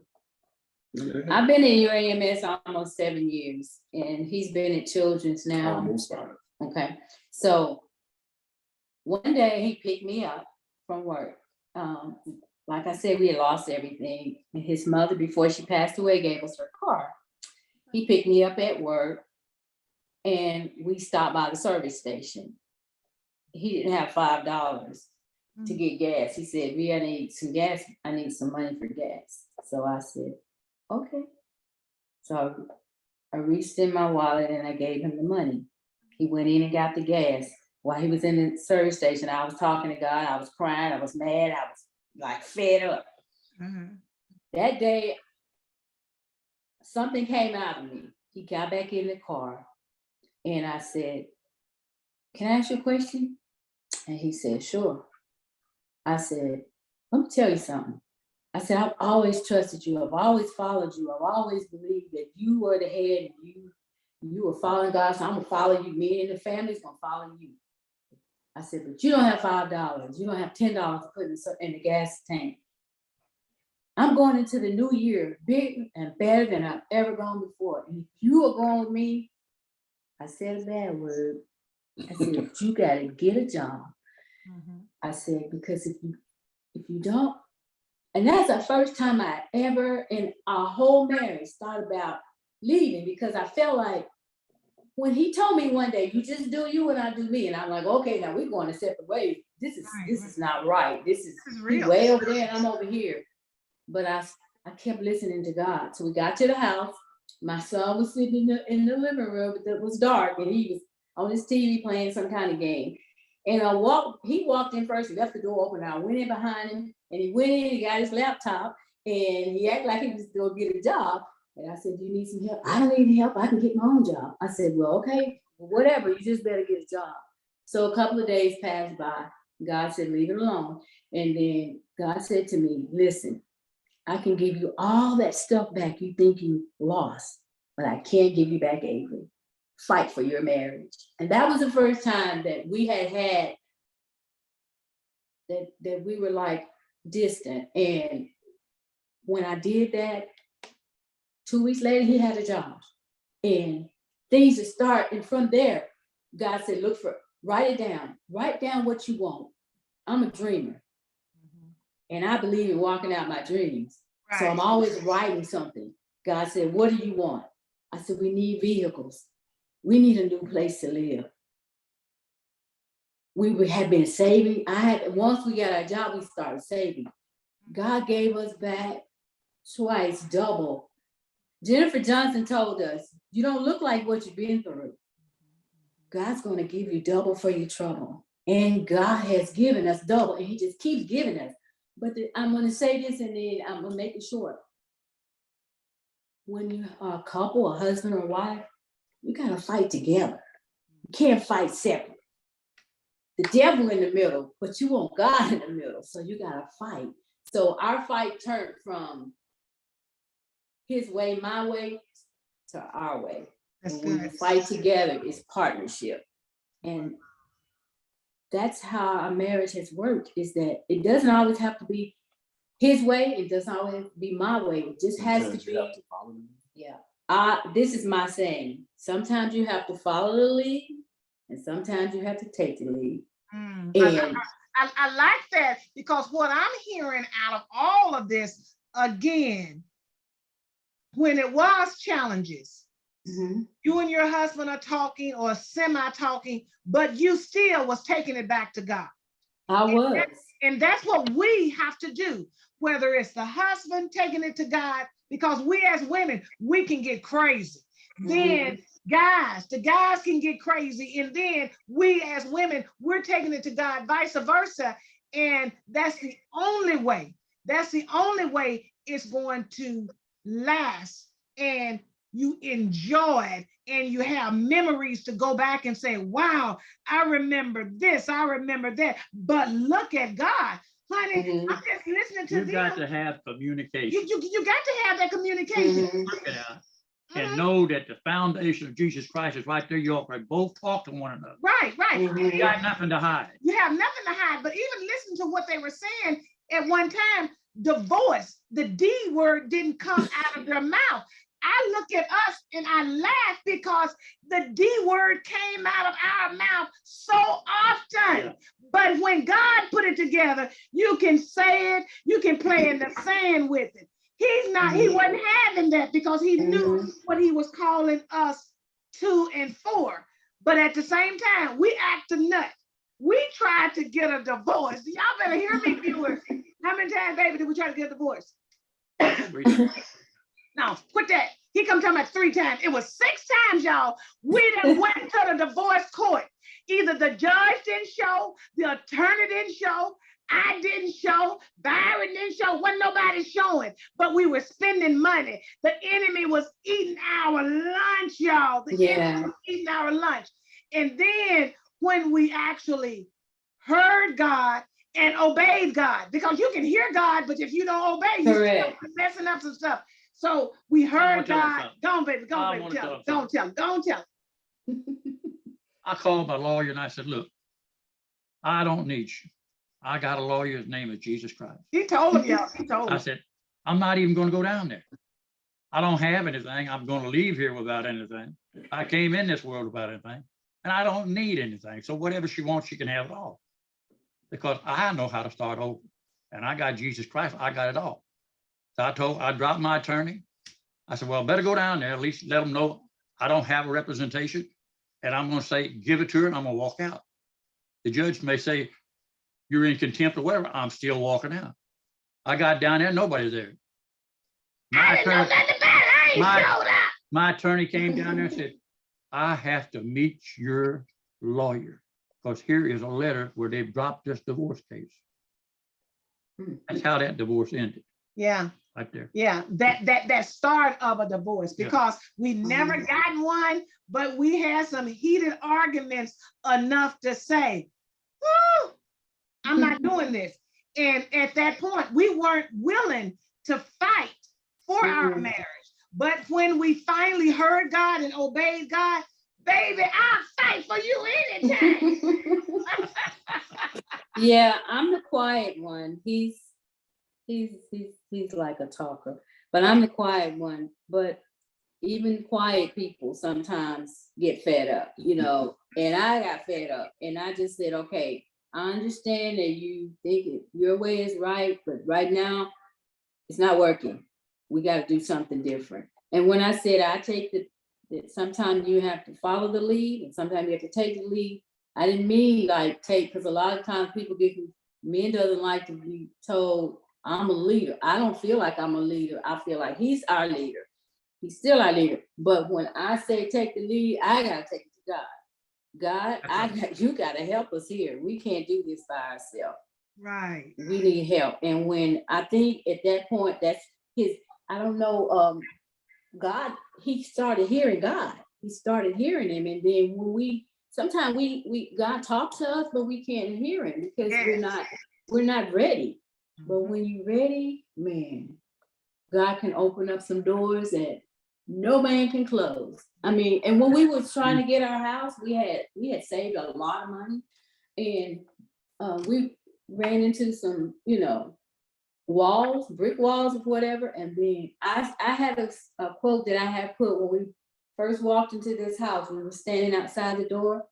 A year and a half.
I've been in UAMS almost 7 years, and he's been at Children's now.
Almost 5.
Okay, so one day he picked me up from work. Like I said, we had lost everything. And his mother, before she passed away, gave us her car. He picked me up at work, and we stopped by the service station. He didn't have $5 to get gas. He said, "V, I need some gas. I need some money for gas." So I said, "Okay." So I reached in my wallet and I gave him the money. He went in and got the gas. While he was in the service station, I was talking to God. I was crying. I was mad. I was like fed up. That day, something came out of me. He got back in the car and I said, "Can I ask you a question?" And he said, "Sure." I said, "Let me tell you something." I said, "I've always trusted you. I've always followed you. I've always believed that you were the head and you were following God. So I'm gonna follow you. Me and the family's gonna follow you." I said, "But you don't have $5. You don't have $10 to put in the gas tank. I'm going into the new year bigger and better than I've ever gone before. And if you are going with me," I said a bad word. I said, "You gotta get a job." I said, "Because if you don't," and that's the first time I ever in our whole marriage thought about leaving, because I felt like when he told me one day, "You just do you and I do me," and I'm like, "Okay, now we're going to separate ways. This is not right. This is
real.
Way over there and I'm over here." But I kept listening to God. So we got to the house. My son was sitting in the living room, but it was dark, and he was on his TV playing some kind of game. And he walked in first, he left the door open, and I went in behind him, and he went in, he got his laptop, and he acted like he was gonna get a job. And I said, "Do you need some help?" "I don't need any help, I can get my own job." I said, "Well, okay, whatever, you just better get a job." So a couple of days passed by. God said, "Leave it alone." And then God said to me, "Listen, I can give you all that stuff back you think you lost, but I can't give you back Avery. Fight for your marriage." And that was the first time that we had that we were like distant. And when I did that, 2 weeks later, he had a job. And things would start. And from there, God said, write it down. Write down what you want. I'm a dreamer. And I believe in walking out my dreams. Right. So I'm always writing something. God said, "What do you want?" I said, "We need vehicles. We need a new place to live." We had been saving. Once we got our job, we started saving. God gave us back twice, double. Jennifer Johnson told us, "You don't look like what you've been through. God's going to give you double for your trouble." And God has given us double, and he just keeps giving us. But I'm going to say this, and then I'm going to make it short. When you are a couple, a husband or wife, you got to fight together. You can't fight separate. The devil in the middle, but you want God in the middle, so you got to fight. So our fight turned from his way, my way, to our way. And when we fight together, it's partnership. And that's how our marriage has worked, is that it doesn't always have to be his way. It doesn't always have to be my way. It just has to be. Yeah. This is my saying. Sometimes you have to follow the lead, and sometimes you have to take the lead.
I like that, because what I'm hearing out of all of this, again, when it was challenges, you and your husband are talking or semi-talking, but you still was taking it back to God. And that's what we have to do, whether it's the husband taking it to God, because we as women, we can get crazy. Then the guys can get crazy. And then we as women, we're taking it to God, vice versa. And that's the only way. That's the only way it's going to last. And you enjoy it and you have memories to go back and say, wow, I remember this, I remember that. But look at God. Honey,
Mhm.
I'm just listening to
You
them.
got to have communication.
You got to have that communication.
Mhm.
Yeah.
Mhm.
And know that the foundation of Jesus Christ is right there. You all can both talk to one another.
Right, right.
Mhm.
You got nothing to hide.
You have nothing to hide, but even listen to what they were saying at one time. Divorce, the D word didn't come out of their mouth. I look at us and I laugh because the D word came out of our mouth so often.
Yeah.
But when God put it together, you can say it, you can play in the sand with it. He wasn't having that because he knew what he was calling us to and for. But at the same time, we act a nut. We tried to get a divorce. Y'all better hear me, viewers. How many times, baby, did we try to get a divorce? No, quit that. He come talking about 3 times. It was 6 times, y'all. We done went to the divorce court. Either the judge didn't show, the attorney didn't show, I didn't show, Byron didn't show, wasn't nobody showing, but we were spending money. The enemy was eating our lunch, y'all. The enemy was eating our lunch. And then when we actually heard God and obeyed God, because you can hear God, but if you don't obey, you're messing up some stuff. So we heard God. Go on, baby. Go on, baby. Tell him. Go on, tell him. Go on, tell him.
I called my lawyer and I said, look, I don't need you. I got a lawyer. His name is Jesus Christ.
He told him, y'all. He told him.
I said, I'm not even going to go down there. I don't have anything. I'm going to leave here without anything. I came in this world without anything, and I don't need anything. So whatever she wants, she can have it all. Because I know how to start over. And I got Jesus Christ. I got it all. So I dropped my attorney. I said, well, better go down there, at least let them know I don't have a representation. And I'm going to say, give it to her, and I'm going to walk out. The judge may say, you're in contempt or whatever. I'm still walking out. I got down there, nobody's there.
I didn't know nothing about it. I ain't showed up.
My attorney came down there and said, I have to meet your lawyer because here is a letter where they've dropped this divorce case. That's how that divorce ended.
Yeah.
Right there.
Yeah, that start of a divorce, because we never gotten one, but we had some heated arguments enough to say, woo, I'm not doing this. And at that point, we weren't willing to fight for our marriage. But when we finally heard God and obeyed God, baby, I'll fight for you anytime.
Yeah, I'm the quiet one. He's like a talker, but I'm the quiet one. But even quiet people sometimes get fed up, you know, and I got fed up and I just said, okay, I understand that you think your way is right, but right now it's not working. We got to do something different. And when I said I take that sometimes you have to follow the lead and sometimes you have to take the lead, I didn't mean like take, because a lot of times people men doesn't like to be told I'm a leader. I don't feel like I'm a leader. I feel like he's our leader. He's still our leader. But when I say take the lead, I gotta take it to God. God, you gotta help us here. We can't do this by ourselves.
Right.
We need help. And when I think at that point, that's his, I don't know, God, he started hearing God. He started hearing him. And then when sometimes God talks to us, but we can't hear him because we're not ready. But when you're ready, man, God can open up some doors that no man can close. I mean, and when we was trying to get our house, we had saved a lot of money, and we ran into some, brick walls or whatever. And then I had a quote that I had put when we first walked into this house. We were standing outside the door,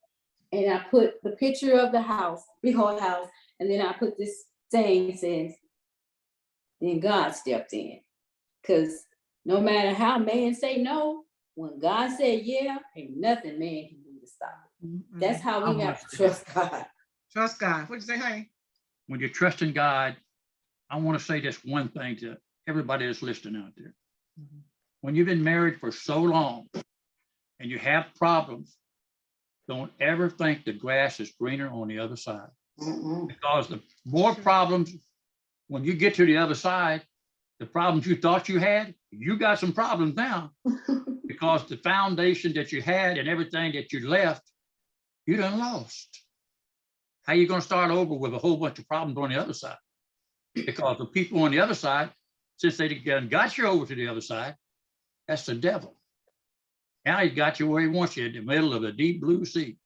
and I put the picture of the house, big old house, and then I put this saying says, then God stepped in. Because no matter how man say no, when God said yeah, ain't nothing man can do to stop it. That's how we have to trust God.
Trust God. What'd you say, honey?
When you're trusting God, I want to say this one thing to everybody that's listening out there. When you've been married for so long and you have problems, don't ever think the grass is greener on the other side. Because the more problems, when you get to the other side, the problems you thought you had, you got some problems now. Because the foundation that you had and everything that you left, you done lost. How you gonna start over with a whole bunch of problems on the other side? Because the people on the other side, since they got you over to the other side, that's the devil. Now he got you where he wants you, in the middle of the deep blue sea.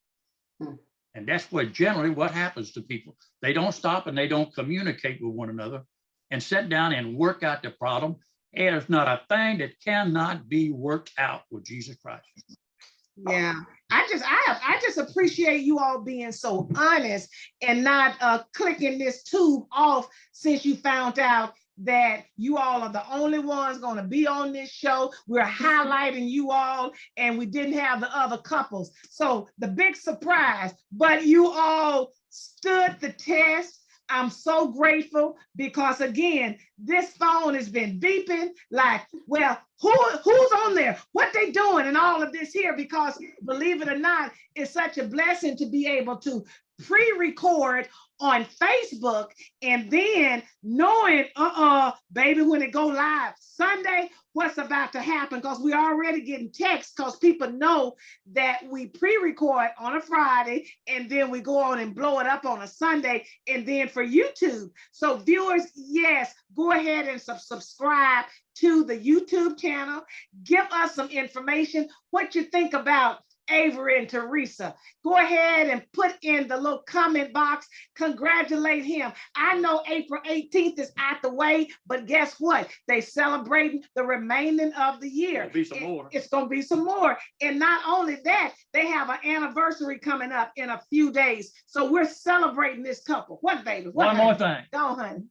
And that's generally what happens to people. They don't stop and they don't communicate with one another and sit down and work out the problem. And there's not a thing that cannot be worked out with Jesus Christ.
Yeah, I just appreciate you all being so honest and not clicking this tube off since you found out that you all are the only ones going to be on this show. We're highlighting you all, and we didn't have the other couples. So the big surprise, but you all stood the test. I'm so grateful because, again, this phone has been beeping like, well, who's on there? What they doing? And all of this here, because believe it or not, it's such a blessing to be able to pre-record on Facebook and then knowing, baby, when it go live Sunday, what's about to happen, because we're already getting texts because people know that we pre-record on a Friday and then we go on and blow it up on a Sunday and then for YouTube. So viewers, yes, go ahead and subscribe to the YouTube channel. Give us some information, what you think about Avery and Terressa. Go ahead and put in the little comment box. Congratulate him. I know April 18th is out the way, but guess what? They celebrating the remaining of the year.
There'll be some more.
It's going to be some more. And not only that, they have an anniversary coming up in a few days. So we're celebrating this couple. What, baby?
One more thing.
Go on, honey.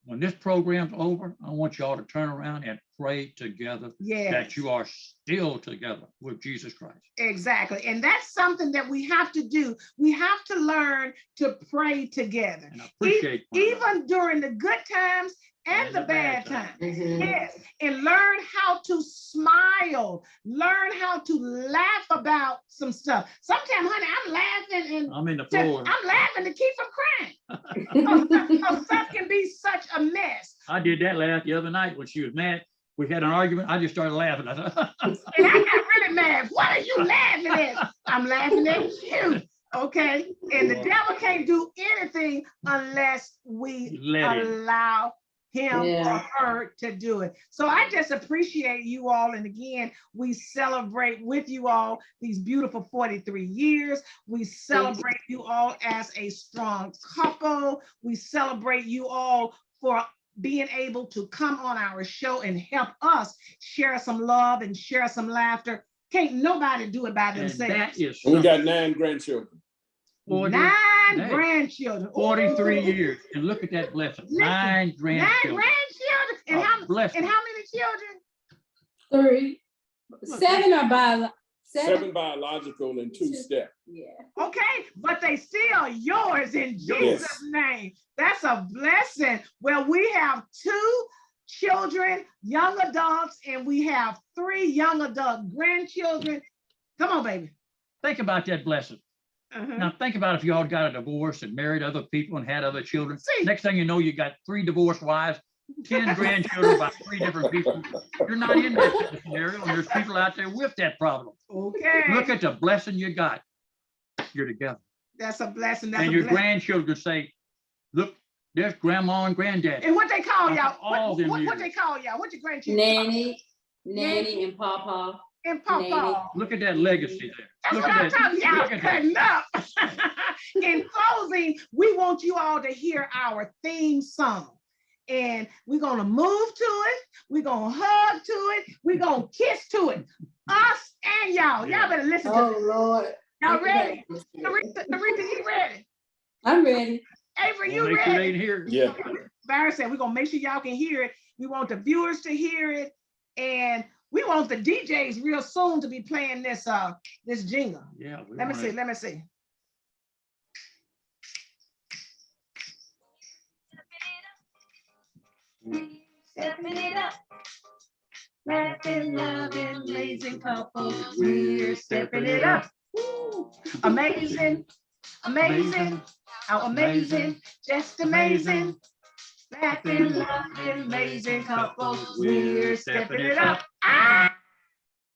When this program's over, I want y'all to turn around and pray together that you are still together with Jesus Christ. Exactly.
And that's something that we have to do. We have to learn to pray together.
And appreciate
even during the good times and the bad times. Yes. And learn how to smile. Learn how to laugh about some stuff. Sometimes, honey, I'm laughing and
I'm in the floor.
I'm laughing to keep from crying. Stuff can be such a mess.
I did that laugh the other night when she was mad. We had an argument. I just started laughing.
And I got really mad. What are you laughing at? I'm laughing at you. Okay. And the devil can't do anything unless we allow him or her to do it. So I just appreciate you all. And again, we celebrate with you all these beautiful 43 years. We celebrate you all as a strong couple. We celebrate you all for being able to come on our show and help us share some love and share some laughter. Can't nobody do it by themselves.
We got 9 grandchildren.
9 grandchildren.
43 years. And look at that blessing.
Listen,
9 grandchildren.
9 grandchildren. And how many children?
3. 7 are biological.
7 biological and 2 step.
Yeah.
Okay, but they still yours in Jesus' name. That's a blessing. Well, we have 2 children, young adults, and we have 3 young adult grandchildren. Come on, baby.
Think about that blessing. Now think about if y'all got a divorce and married other people and had other children. Next thing you know, you got 3 divorced wives, 10 grandchildren by 3 different people. You're not in that scenario, and there's people out there with that problem.
Okay.
Look at the blessing you got. You're together.
That's a blessing.
And your grandchildren say, look, there's grandma and granddad.
And what they call y'all?
What
they call y'all? What your grandchildren?
Nanny and Papa.
And Papa.
Look at that legacy there.
That's
Look
what I'm talking about. Y'all cutting up. In closing, we want you all to hear our theme song. And we're going to move to it. We're going to hug to it. We're going to kiss to it. Us and y'all. Y'all better listen to this.
Lord.
Y'all ready? Terressa, you ready?
I'm ready.
Avery, you ready?
Here.
Yeah.
Byron said we're going to make sure y'all can hear it. We want the viewers to hear it. And we want the DJs real soon to be playing this this jingle.
Yeah.
Let me see. Stepping it up. Laughing, loving, amazing couple. We're stepping it up. Woo. Amazing. How amazing, just amazing. Laughing, laughing, amazing couples. We're stepping it up. Ah!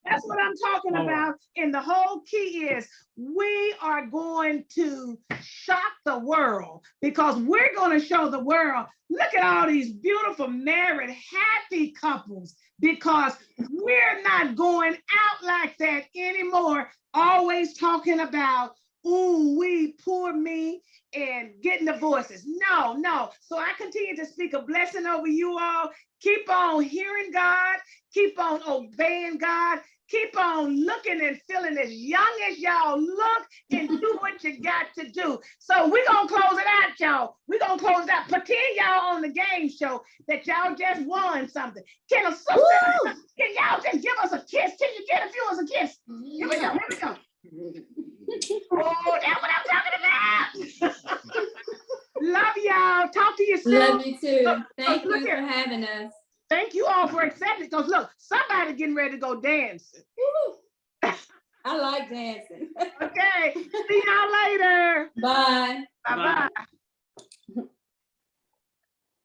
That's what I'm talking about. And the whole key is we are going to shock the world because we're going to show the world, look at all these beautiful married, happy couples, because we're not going out like that anymore, always talking about, ooh, we, poor me, and getting divorces. No, no. So I continue to speak a blessing over you all. Keep on hearing God. Keep on obeying God. Keep on looking and feeling as young as y'all look and do what you got to do. So we're going to close it out, y'all. We're going to close it out. Pretend y'all on the game show that y'all just won something. Can a sister, can y'all just give us a kiss? Can you get a few of us a kiss? Here we go, here we go. Oh, that's what I'm talking about. Love y'all. Talk to you soon.
Love you too. Thank you for having us.
Thank you all for accepting. Because look, somebody getting ready to go dancing.
I like dancing.
Okay. See y'all later.
Bye.
Bye-bye.